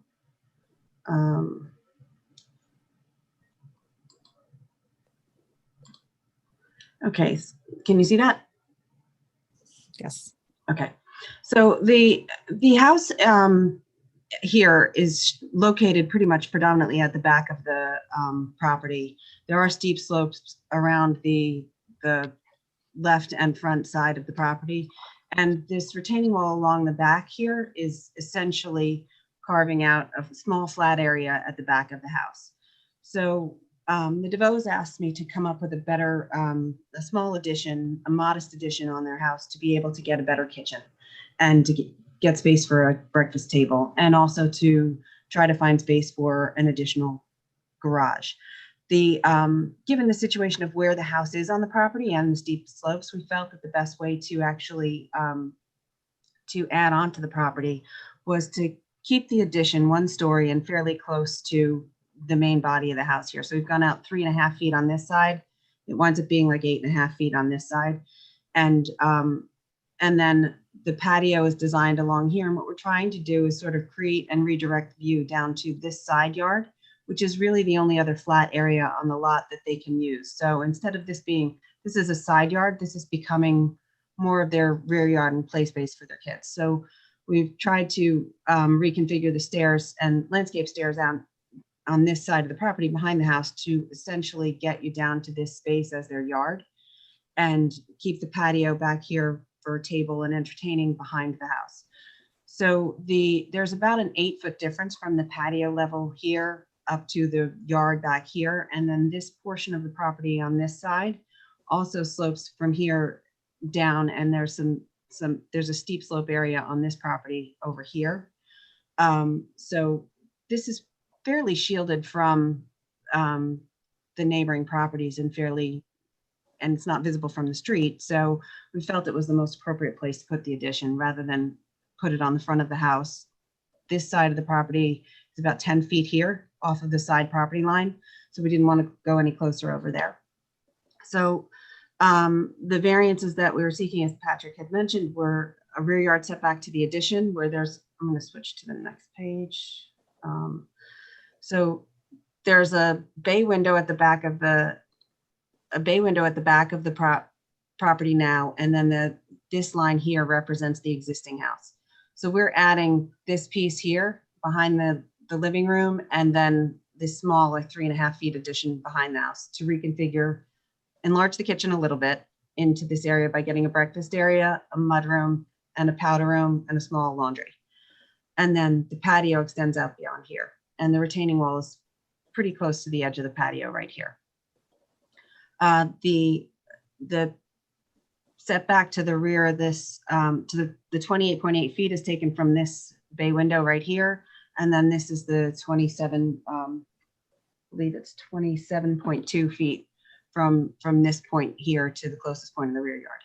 Okay, can you see that? Yes. Okay, so the house here is located pretty much predominantly at the back of the property. There are steep slopes around the left and front side of the property, and this retaining wall along the back here is essentially carving out a small flat area at the back of the house. So the DeVos asked me to come up with a better, a small addition, a modest addition on their house to be able to get a better kitchen and to get space for a breakfast table, and also to try to find space for an additional garage. Given the situation of where the house is on the property and the steep slopes, we felt that the best way to actually to add on to the property was to keep the addition 1 story and fairly close to the main body of the house here. So we've gone out 3.5 feet on this side. It winds up being like 8.5 feet on this side. And then the patio is designed along here. And what we're trying to do is sort of create and redirect view down to this side yard, which is really the only other flat area on the lot that they can use. So instead of this is a side yard, this is becoming more of their rear yard and play space for their kids. So we've tried to reconfigure the stairs and landscape stairs out on this side of the property behind the house to essentially get you down to this space as their yard, and keep the patio back here for a table and entertaining behind the house. So there's about an 8-foot difference from the patio level here up to the yard back here. And then this portion of the property on this side also slopes from here down, and there's there's a steep slope area on this property over here. So this is fairly shielded from the neighboring properties and it's not visible from the street. So we felt it was the most appropriate place to put the addition rather than put it on the front of the house. This side of the property is about 10 feet here off of the side property line. So we didn't want to go any closer over there. So the variances that we were seeking, as Patrick had mentioned, were a rear yard setback to the addition where I'm going to switch to the next page. So there's a bay window at the back of the property now, and then this line here represents the existing house. So we're adding this piece here behind the living room, and then this small, like 3.5 feet addition behind the house to enlarge the kitchen a little bit into this area by getting a breakfast area, a mudroom, and a powder room, and a small laundry. And then the patio extends out beyond here, and the retaining wall is pretty close to the edge of the patio right here. The setback to the rear of this, to the 28.8 feet is taken from this bay window right here. And then this is the 27, I believe it's 27.2 feet from this point here to the closest point in the rear yard.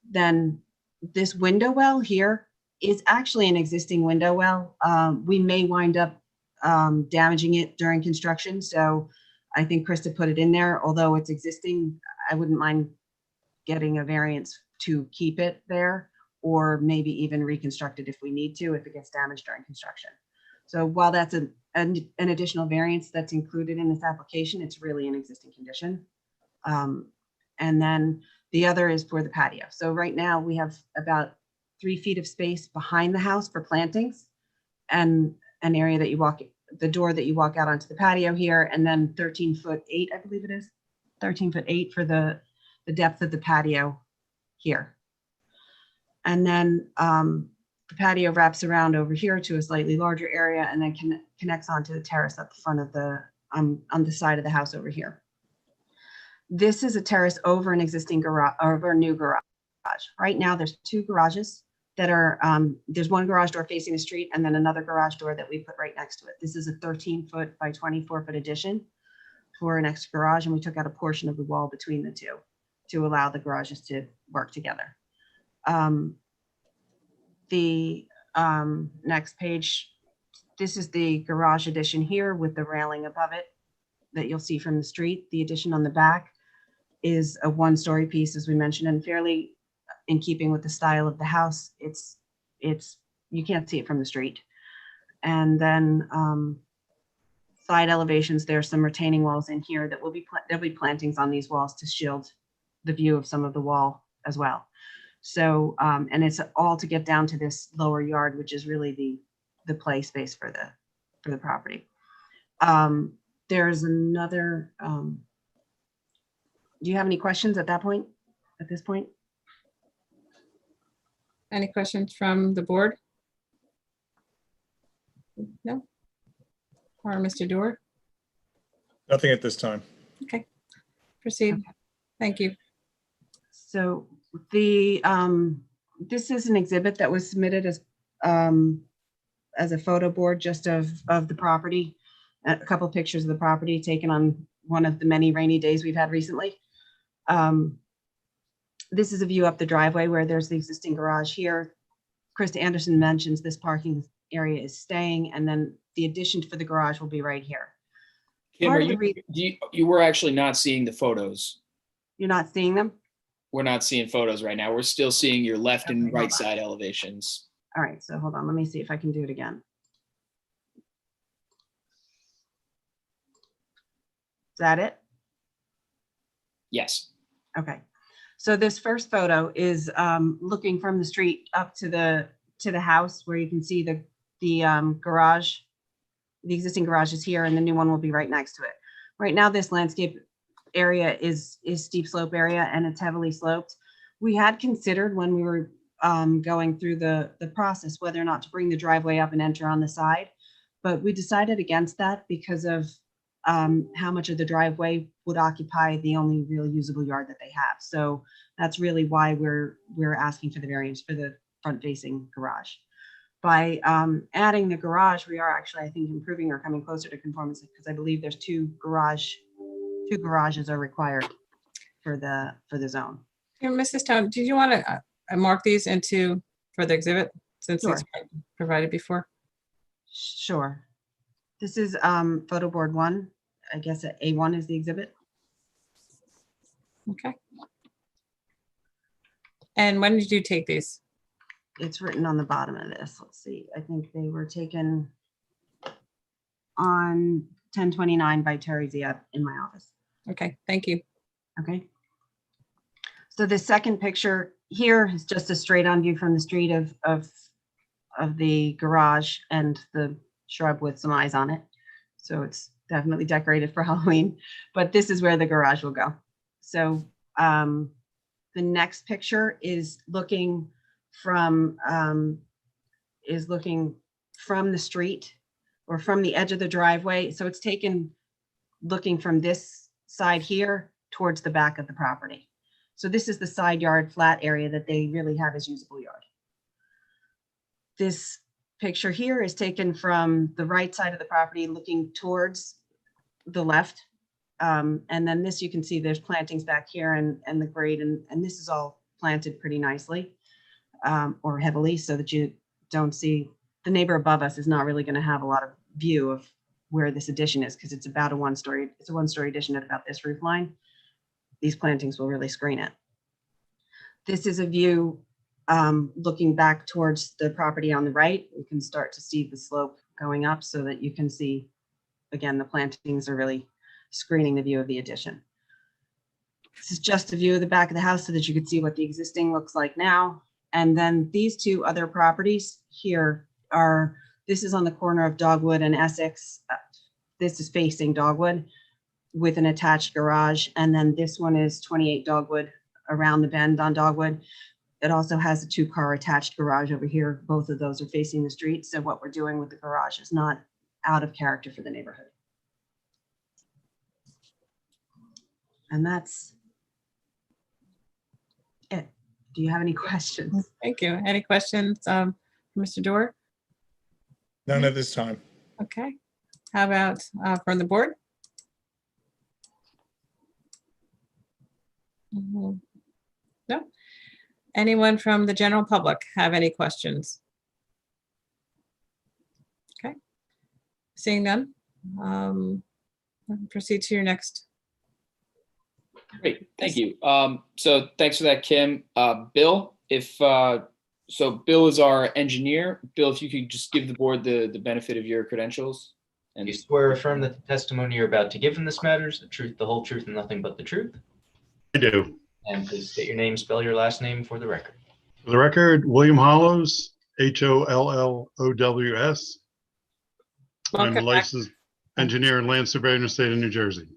Then this window well here is actually an existing window well. We may wind up damaging it during construction. So I think Krista put it in there, although it's existing. I wouldn't mind getting a variance to keep it there, or maybe even reconstruct it if we need to, if it gets damaged during construction. So while that's an additional variance that's included in this application, it's really an existing condition. And then the other is for the patio. So right now we have about 3 feet of space behind the house for plantings, and an area that the door that you walk out onto the patio here, and then 13'8", I believe it is, 13'8" for the depth of the patio here. And then the patio wraps around over here to a slightly larger area, and then connects onto the terrace at the front of on the side of the house over here. This is a terrace over an existing garage, or over a new garage. Right now there's 2 garages that are, there's one garage door facing the street, and then another garage door that we put right next to it. This is a 13-foot by 24-foot addition for an extra garage, and we took out a portion of the wall between the two to allow the garages to work together. The next page, this is the garage addition here with the railing above it that you'll see from the street. The addition on the back is a 1-story piece, as we mentioned, and fairly in keeping with the style of the house. It's you can't see it from the street. And then side elevations, there's some retaining walls in here that there'll be plantings on these walls to shield the view of some of the wall as well. So and it's all to get down to this lower yard, which is really the play space for the property. There's another. Do you have any questions at this point? Any questions from the board? No? Or Mr. Doerr? Nothing at this time. Okay, proceed. Okay. Thank you. So the, this is an exhibit that was submitted as a photo board just of the property. A couple of pictures of the property taken on one of the many rainy days we've had recently. This is a view up the driveway where there's the existing garage here. Krista Anderson mentions this parking area is staying, and then the addition for the garage will be right here. Kim, Part are of the you were actually not seeing the photos. You're not seeing them? We're not seeing photos right now. We're still seeing your left Okay, and hold right on. side elevations. All right, so hold on, let me see if I can do it again. Is that it? Yes. Okay, so this first photo is looking from the street up to the house where you can see the garage. The existing garage is here and the new one will be right next to it. Right now, this landscape area is steep slope area and it's heavily sloped. We had considered when we were going through the process whether or not to bring the driveway up and enter on the side, but we decided against that because of how much of the driveway would occupy the only real usable yard that they have. So that's really why we're asking for the variance for the front facing garage. By adding the garage, we are actually, I think, improving or coming closer to conformance because I believe there's two garages are required for the zone. Yeah, Mrs. Stone, did you want to mark these for the exhibit since Sure. these were provided before? Sure. This is photo board 1. I guess A1 is the exhibit. Okay. And when did you take these? It's written on the bottom of this. Let's see. I think they were taken on 10/29 by Terry Zia in my office. Okay, thank you. Okay. So the second picture here is just a straight on view from the street of the garage and the shrub with some eyes on it. So it's definitely decorated for Halloween, but this is where the garage will go. So the next picture is looking from the street or from the edge of the driveway. So it's taken looking from this side here towards the back of the property. So this is the side yard flat area that they really have as usable yard. This picture here is taken from the right side of the property looking towards the left. And then this, you can see there's plantings back here and the grade, and this is all planted pretty nicely or heavily so that you don't see, the neighbor above us is not really going to have a lot of view of where this addition is because it's about a one-story addition at about this roof line. These plantings will really screen it. This is a view looking back towards the property on the right. You can start to see the slope going up so that you can see, again, the plantings are really screening the view of the addition. This is just a view of the back of the house so that you can see what the existing looks like now. And then these two other properties here are, this is on the corner of Dogwood and Essex. This is facing Dogwood with an attached garage. And then this one is 28 Dogwood around the bend on Dogwood. It also has a 2-car attached garage over here. Both of those are facing the street. So what we're doing with the garage is not out of character for the neighborhood. And that's it. Do you have any questions? Thank you. Any questions, Mr. Dorr? None at this time. Okay. How about from the board? No. Anyone from the general public have any questions? Okay. Seeing none, proceed to your next. Great, thank you. So thanks for that, Kim. Bill, so Bill is our engineer. Bill, if you could just give the board the benefit of your credentials. And You swear or affirm that the testimony you're about to give in this matter is the truth, the whole truth, and nothing but the truth? I do. And please state your name, spell your last name for the record. For the record, William Hollows, Hollows. I'm a Welcome back. licensed engineer and land surveyor in the state of New Jersey.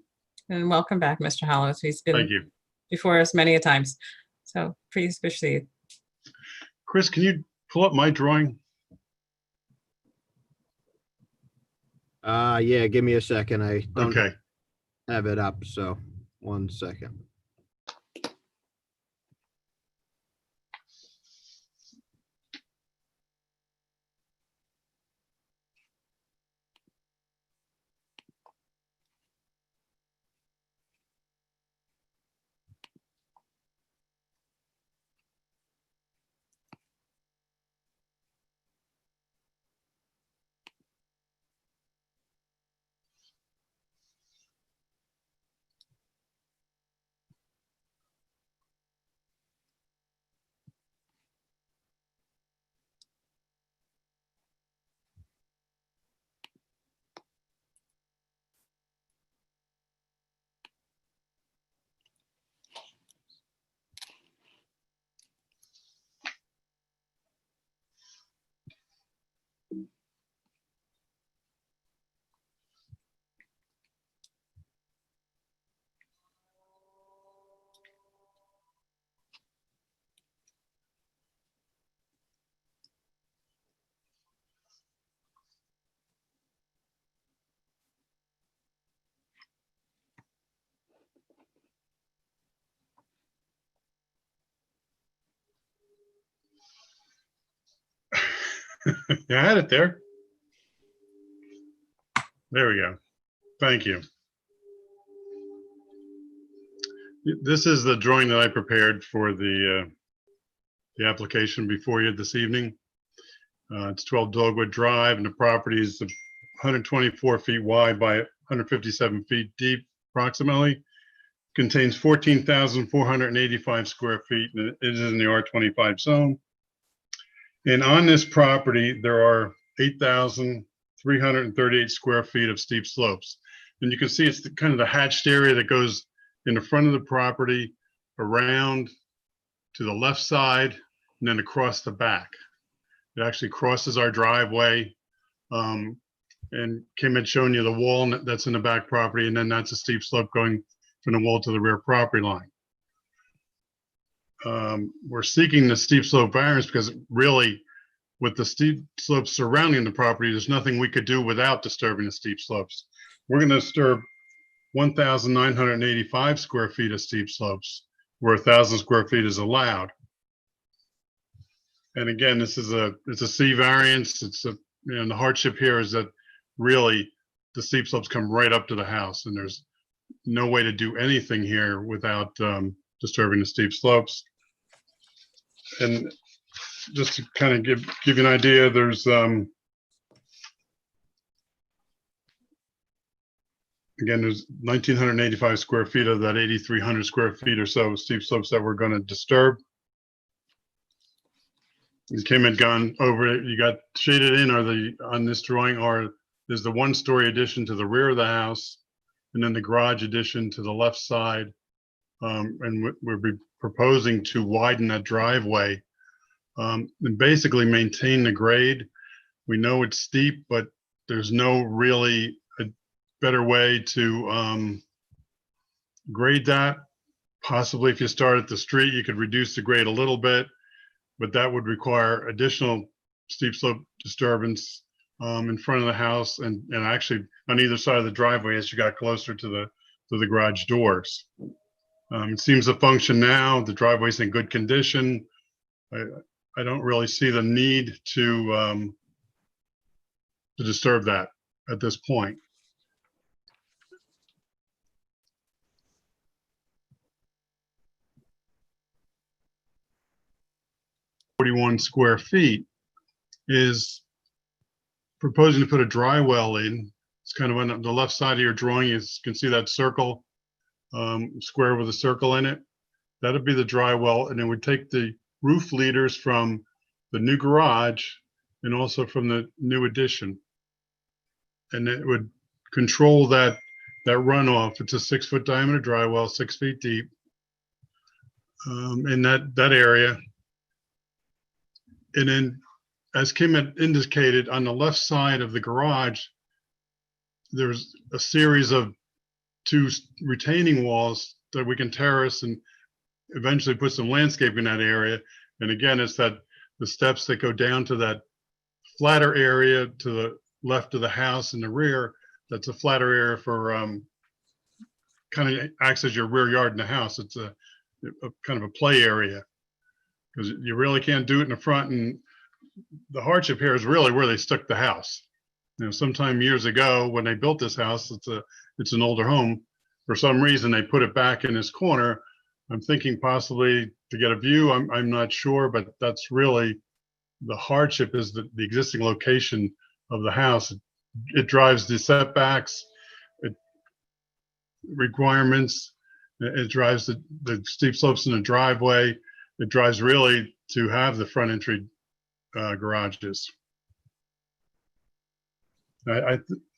And welcome back, Mr. Hollows. He's been Thank you. before us many a times. So please proceed. Chris, can you pull up my drawing? Yeah, give me a second. I don't. Okay. have it up, so 1 second. Yeah, I had it there. There we go. Thank you. This is the drawing that I prepared for the application before you this evening. It's 12 Dogwood Drive, and the property is 124 feet wide by 157 feet deep, approximately. Contains 14,485 square feet, and it is in the R25 zone. And on this property, there are 8,338 square feet of steep slopes. And you can see it's kind of the hatched area that goes in the front of the property, around to the left side, and then across the back. It actually crosses our driveway. And Kim had shown you the wall that's in the back property, and then that's a steep slope going from the wall to the rear property line. We're seeking the steep slope variance because really, with the steep slopes surrounding the property, there's nothing we could do without disturbing the steep slopes. We're going to disturb 1,985 square feet of steep slopes, where 1,000 square feet is allowed. And again, it's a C variance. And the hardship here is that really the steep slopes come right up to the house, and there's no way to do anything here without disturbing the steep slopes. And just to kind of give you an idea, there's again, there's 1,985 square feet of that 8,300 square feet or so of steep slopes that we're going to disturb. And Kim had gone over it. You got shaded in on this drawing there's the 1-story addition to the rear of the house, and then the garage addition to the left side. And we'll be proposing to widen that driveway and basically maintain the grade. We know it's steep, but there's no really a better way to grade that. Possibly if you start at the street, you could reduce the grade a little bit, but that would require additional steep slope disturbance in front of the house and actually on either side of the driveway as you got closer to the garage doors. It seems to function now. The driveway's in good condition. I don't really see the need to disturb that at this point. .41 square feet is proposing to put a dry well in. It's kind of on the left side of your drawing. You can see that circle, square with a circle in it. That'd be the dry well, and it would take the roof leaders from the new garage and also from the new addition, and it would control that runoff. It's a 6-foot diameter dry well, 6 feet deep, in that area. And then, as Kim had indicated, on the left side of the garage, there's a series of 2 retaining walls that we can terrace and eventually put some landscape in that area. And again, it's the steps that go down to that flatter area to the left of the house in the rear. That's a flatter area for kind of acts as your rear yard in the house. It's a kind of a play area because you really can't do it in the front. And the hardship here is really where they stuck the house. You know, sometime years ago when they built this house, it's an older home. For some reason, they put it back in this corner. I'm thinking possibly to get a view. I'm not sure, but that's really the hardship is the existing location of the house. It drives the setbacks, requirements. It drives the steep slopes in the driveway. It drives really to have the front entry garages.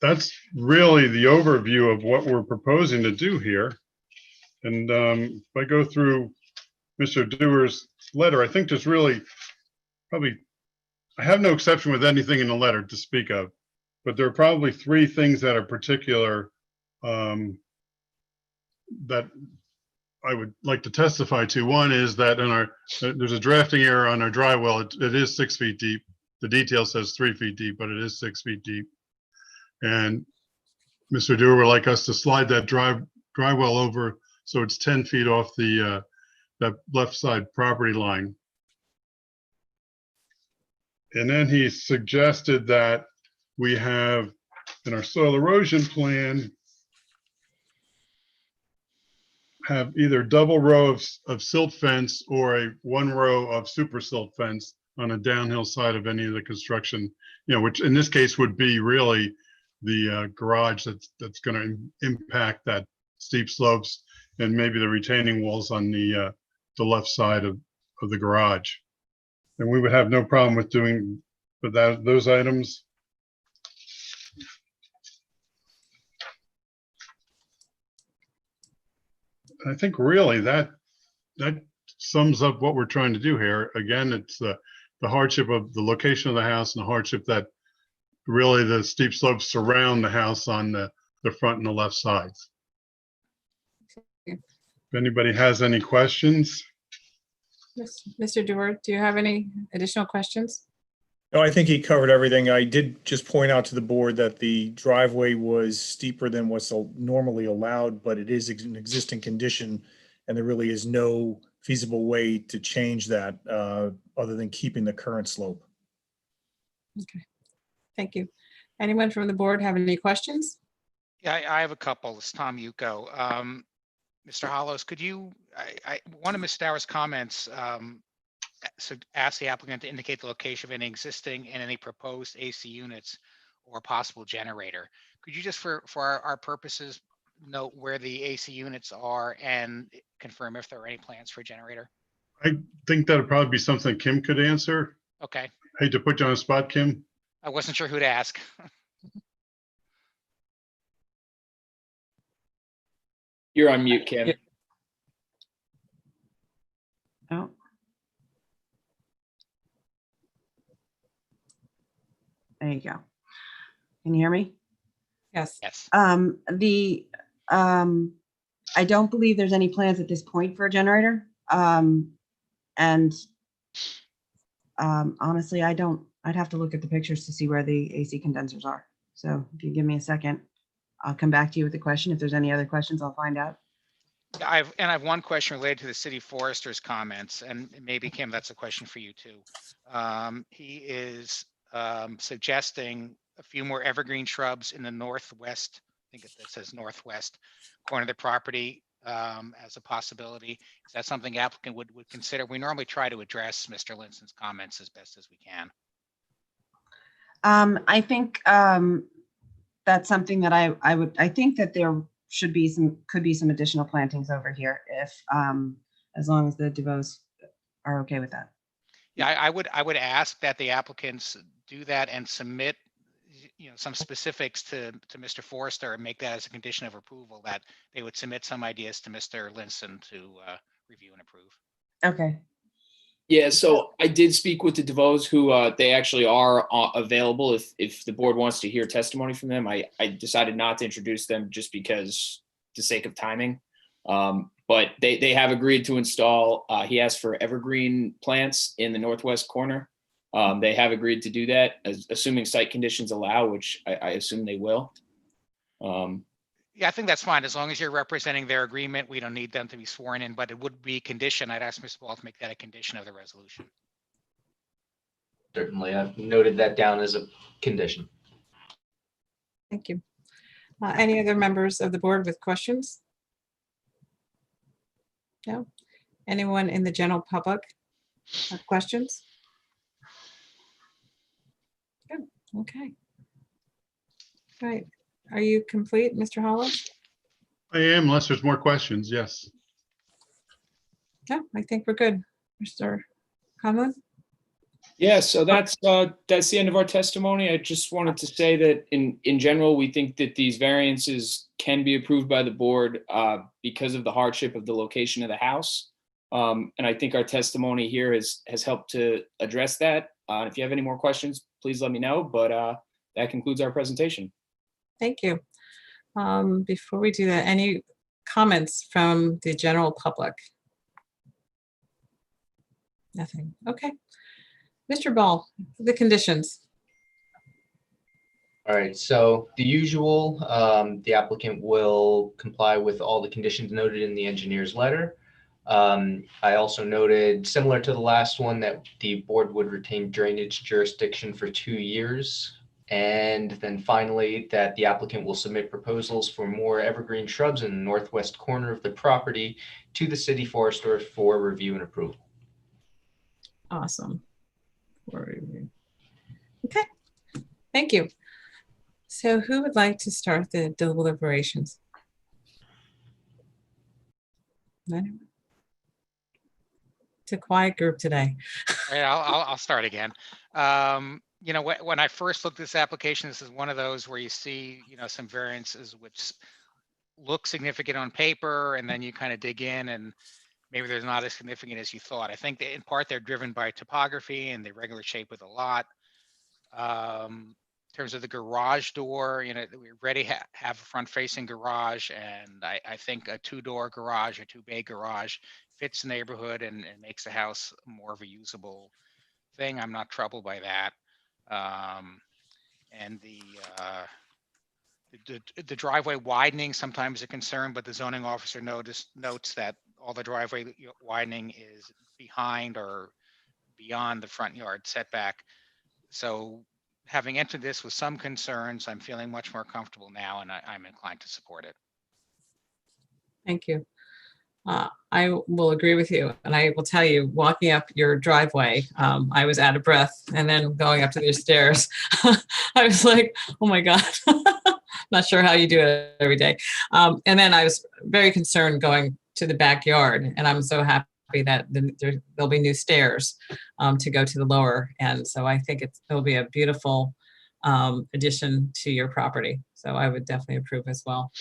That's really the overview of what we're proposing to do here. And if I go through Mr. Dewar's letter, I think there's really probably, I have no exception with anything in the letter to speak of, but there are probably three things that are particular that I would like to testify to. One is that there's a drafting error on our dry well. It is 6 feet deep. The detail says 3 feet deep, but it is 6 feet deep. And Mr. Dewar would like us to slide that dry well over so it's 10 feet off the that left side property line. And then he suggested that we have in our soil erosion plan have either double row of silt fence or one row of super silt fence on a downhill side of any of the construction, which in this case would be really the garage that's going to impact that steep slopes and maybe the retaining walls on the left side of the garage. And we would have no problem with doing those items. I think really that sums up what we're trying to do here. Again, it's the hardship of the location of the house and the hardship that really the steep slopes surround the house on the front and the left sides. If anybody has any questions. Yes, Mr. Dewar, do you have any additional questions? No, I think he covered everything. I did just point out to the board that the driveway was steeper than what's normally allowed, but it is an existing condition, and there really is no feasible way to change that other than keeping the current slope. Okay, thank you. Anyone from the board have any questions? Yeah, I have a couple. It's Tom Yuko. Mr. Hollows, could you, one of Ms. Dower's comments so ask the applicant to indicate the location of any existing and any proposed AC units or possible generator. Could you just for our purposes note where the AC units are and confirm if there are any plans for a generator? I think that would probably be something Kim could answer. Okay. Hate to put you on the spot, Kim. I wasn't sure who to ask. You're on mute, Kim. Oh. There you go. Can you hear me? Yes. Yes. I don't believe there's any plans at this point for a generator. Honestly, I'd have to look at the pictures to see where the AC condensers are. So if you give me a second, I'll come back to you with the question. If there's any other questions, I'll find out. I have one question related to the city forester's comments, and maybe Kim, that's a question for you too. He is suggesting a few more evergreen shrubs in the northwest, I think it says northwest corner of the property as a possibility. Is that something the applicant would consider? We normally try to address Mr. Linson's comments as best as we can. I think that's something that I think that there could be some additional plantings over here if as long as the DeVos are okay with that. Yeah, I would ask that the applicants do that and submit, some specifics to Mr. Forrester and make that as a condition of approval, that they would submit some ideas to Mr. Linson to review and approve. Okay. Yeah, so I did speak with the DeVos who they actually are available if the board wants to hear testimony from them. I decided not to introduce them just because the sake of timing. But they have agreed to install, he asked for evergreen plants in the northwest corner. They have agreed to do that, assuming site conditions allow, which I assume they will. Yeah, I think that's fine. As long as you're representing their agreement, we don't need them to be sworn in, but it would be a condition. I'd ask Mr. Ball to make that a condition of the resolution. Certainly, I've noted that down as a condition. Thank you. Any other members of the board with questions? No? Anyone in the general public have questions? Good. Okay. All right. Are you complete, Mr. Hollis? I am, unless there's more questions. Yes. No, I think we're good. Mr. Conlon? Yeah, so that's the end of our testimony. I just wanted to say that in general, we think that these variances can be approved by the board because of the hardship of the location of the house. And I think our testimony here has helped to address that. If you have any more questions, please let me know. But that concludes our presentation. Thank you. Before we do that, any comments from the general public? Nothing. Okay. Mr. Ball, the conditions. All right, so the usual, the applicant will comply with all the conditions noted in the engineer's letter. I also noted, similar to the last one, that the board would retain drainage jurisdiction for 2 years. And then finally, that the applicant will submit proposals for more evergreen shrubs in the northwest corner of the property to the city forester for review and approval. Awesome. Okay, thank you. So who would like to start the deliberations? Anyone? It's a quiet group today. All right, I'll start again. You know, when I first looked at this application, this is one of those where you see, you know, some variances which look significant on paper, and then you kind of dig in and maybe they're not as significant as you thought. I think that in part they're driven by topography and the irregular shape of the lot. In terms of the garage door, you know, we already have a front-facing garage, and I think a 2-door garage or 2-bay garage fits the neighborhood and makes the house more of a usable thing. I'm not troubled by that. And the driveway widening sometimes a concern, but the zoning officer notes that all the driveway widening is behind or beyond the front yard setback. So having entered this with some concerns, I'm feeling much more comfortable now, and I'm inclined to support it. Thank you. I will agree with you. And I will tell you, walking up your driveway, I was out of breath. And then going up to the stairs, I was like, oh my God, not sure how you do it every day. And then I was very concerned going to the backyard. And I'm so happy that there'll be new stairs to go to the lower end. So I think it'll be a beautiful addition to your property. So I would definitely approve as well.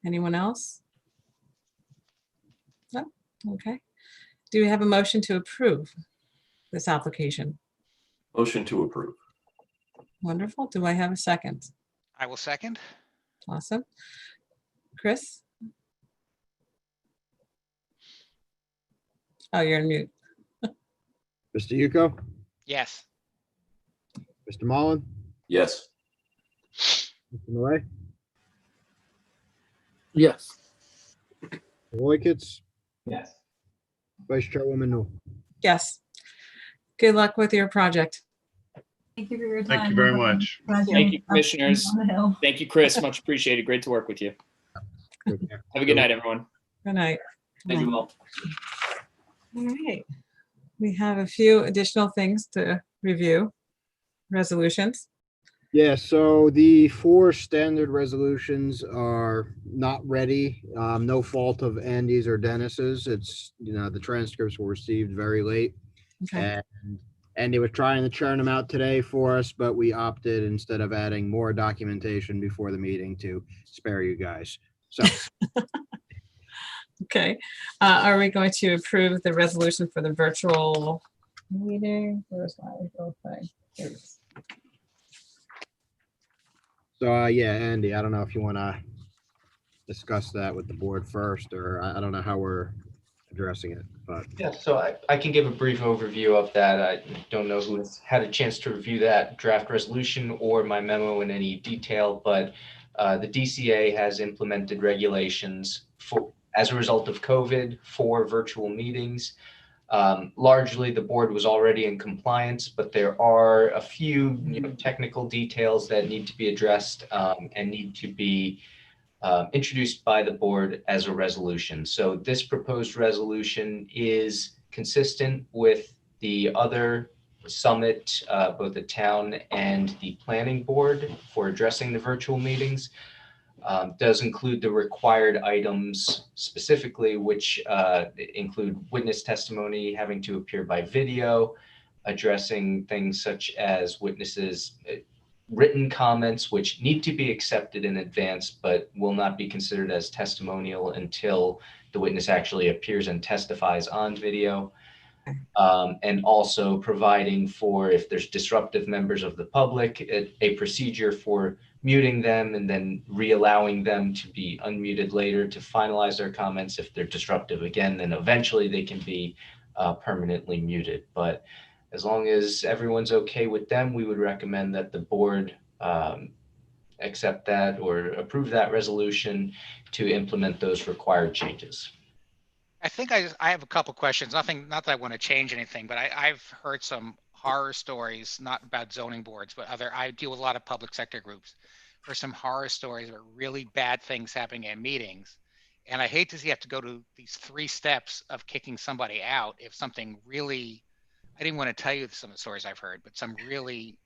Anyone else? No? Okay. Do we have a motion to approve this application? Motion to approve. Wonderful. Do I have a second? I will second. Awesome. Chris? Oh, you're on mute. Mr. Yuko, Yes. Mr. Mullen, Yes. Mr. Malay, Yes. Roykits, Yes. Vice Chairwoman Newell. Yes. Good luck with your project. Thank you for your time. Thank you very much. Thank you, commissioners. On the hill. Thank you, Chris. Much appreciated. Great to work with you. Have a good night, everyone. Good night. Thank you all. All right. We have a few additional things to review. Resolutions. Yeah, so the 4 standard resolutions are not ready. No fault of Andy's or Dennis's. It's, you know, the transcripts were received very late. Okay. And Andy was trying to churn them out today for us, but we opted, instead of adding more documentation before the meeting, to spare you guys. So Okay. Are we going to approve the resolution for the virtual meeting? Where's my little thing? Here it is. So yeah, Andy, I don't know if you want to discuss that with the board first, or I don't know how we're addressing it, but Yeah, so I can give a brief overview of that. I don't know who has had a chance to review that draft resolution or my memo in any detail, but the DCA has implemented regulations as a result of COVID for virtual meetings. Largely, the board was already in compliance, but there are a few technical details that need to be addressed and need to be introduced by the board as a resolution. So this proposed resolution is consistent with the other summit, both the town and the planning board for addressing the virtual meetings. Does include the required items specifically, which include witness testimony having to appear by video, addressing things such as witnesses' written comments, which need to be accepted in advance, but will not be considered as testimonial until the witness actually appears and testifies on video. And also providing for, if there's disruptive members of the public, a procedure for muting them and then re-allowing them to be unmuted later to finalize their comments. If they're disruptive again, then eventually they can be permanently muted. But as long as everyone's okay with them, we would recommend that the board accept that or approve that resolution to implement those required changes. I think I have a couple questions. Not that I want to change anything, but I've heard some horror stories, not about zoning boards, but I deal with a lot of public sector groups, for some horror stories of really bad things happening at meetings. And I hate to see you have to go to these 3 steps of kicking somebody out if something really, I didn't want to tell you some of the stories I've heard, but some really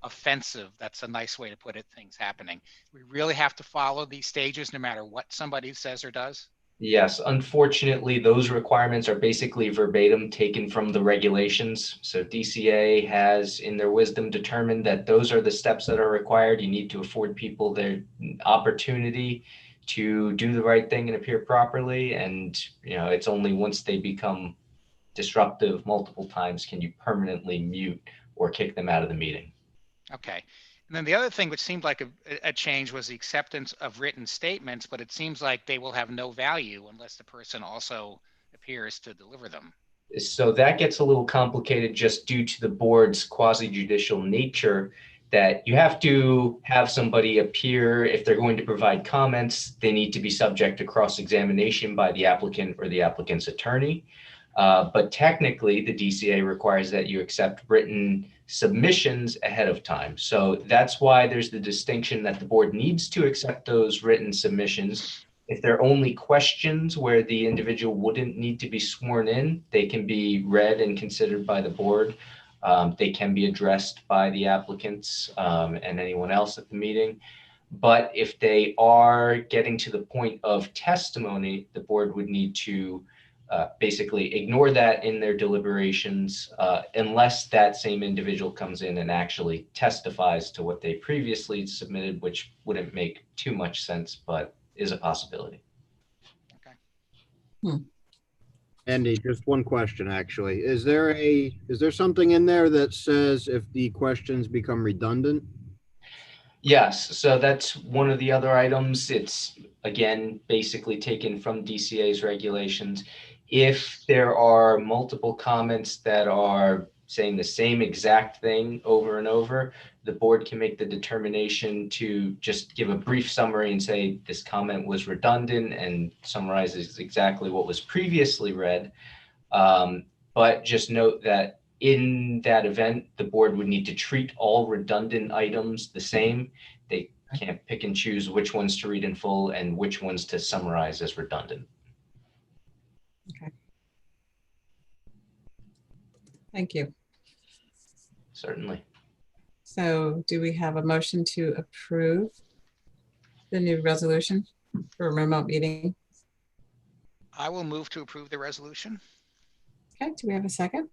offensive, that's a nice way to put it, things happening. We really have to follow these stages no matter what somebody says or does? Yes, unfortunately, those requirements are basically verbatim taken from the regulations. So DCA has, in their wisdom, determined that those are the steps that are required. You need to afford people their opportunity to do the right thing and appear properly. And, it's only once they become disruptive multiple times can you permanently mute or kick them out of the meeting. Okay. And then the other thing which seemed like a change was the acceptance of written statements, but it seems like they will have no value unless the person also appears to deliver them. So that gets a little complicated just due to the board's quasi-judicial nature, that you have to have somebody appear. If they're going to provide comments, they need to be subject to cross-examination by the applicant or the applicant's attorney. But technically, the DCA requires that you accept written submissions ahead of time. So that's why there's the distinction that the board needs to accept those written submissions. If there are only questions where the individual wouldn't need to be sworn in, they can be read and considered by the board. They can be addressed by the applicants and anyone else at the meeting. But if they are getting to the point of testimony, the board would need to basically ignore that in their deliberations unless that same individual comes in and actually testifies to what they previously submitted, which wouldn't make too much sense, but is a possibility. Okay. Andy, just one question, actually. Is there something in there that says if the questions become redundant? Yes, so that's one of the other items. It's, again, basically taken from DCA's regulations. If there are multiple comments that are saying the same exact thing over and over, the board can make the determination to just give a brief summary and say this comment was redundant and summarizes exactly what was previously read. But just note that in that event, the board would need to treat all redundant items the same. They can't pick and choose which ones to read in full and which ones to summarize as redundant. Okay. Thank you. Certainly. So do we have a motion to approve the new resolution for remote meeting? I will move to approve the resolution. Okay, do we have a second?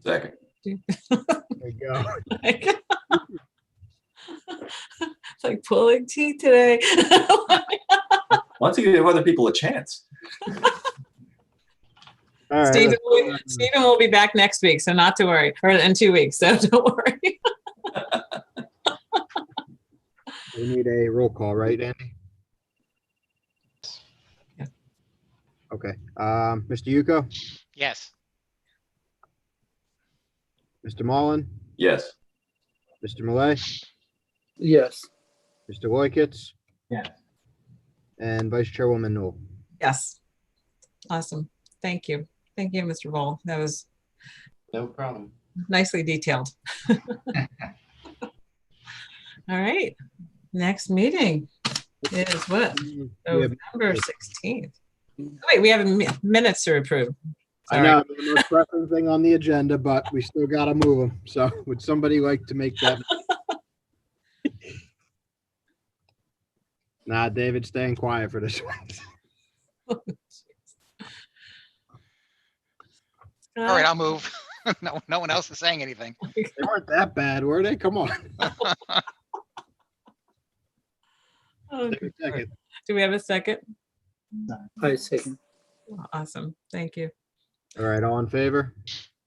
Second. There you go. It's like pulling teeth today. Why don't you give other people a chance? All right, Stephen will be back next week, so not to worry, or in 2 weeks, so don't worry. we need a roll call, right, Andy? Okay, Mr. Yuko, Yes. Mr. Mullen, Yes. Mr. Malay, Yes. Mr. Loikitz, Yes. and Vice Chairwoman Newell. Yes. Awesome. Thank you. Thank you, Mr. Ball. That was No problem. nicely detailed. All right. Next meeting is what? November 16th. Wait, we have minutes to approve. I know, the most pressing thing on the agenda, but we still gotta move them. So would somebody like to make that? Nah, David's staying quiet for this one. All right, I'll move. No one else is saying anything. They weren't that bad, were they? Come on. Oh, Take a second. do we have a second? I second. Awesome. Thank you. All right, all in favor?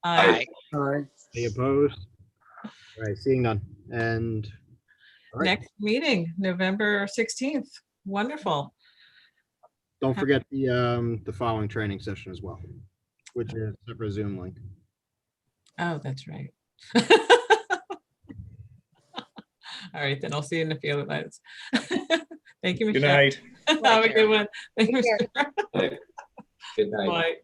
Aye. Aye. Any opposed? All right, seeing none. And all right, Next meeting, November 16th. Wonderful. don't forget the following training session as well, which is a separate Zoom link. Oh, that's right. All right, then I'll see you in a few other nights. Thank you, Michelle. Good night. Have a good one. Thank you, Take care. Mr. Good night. Bye.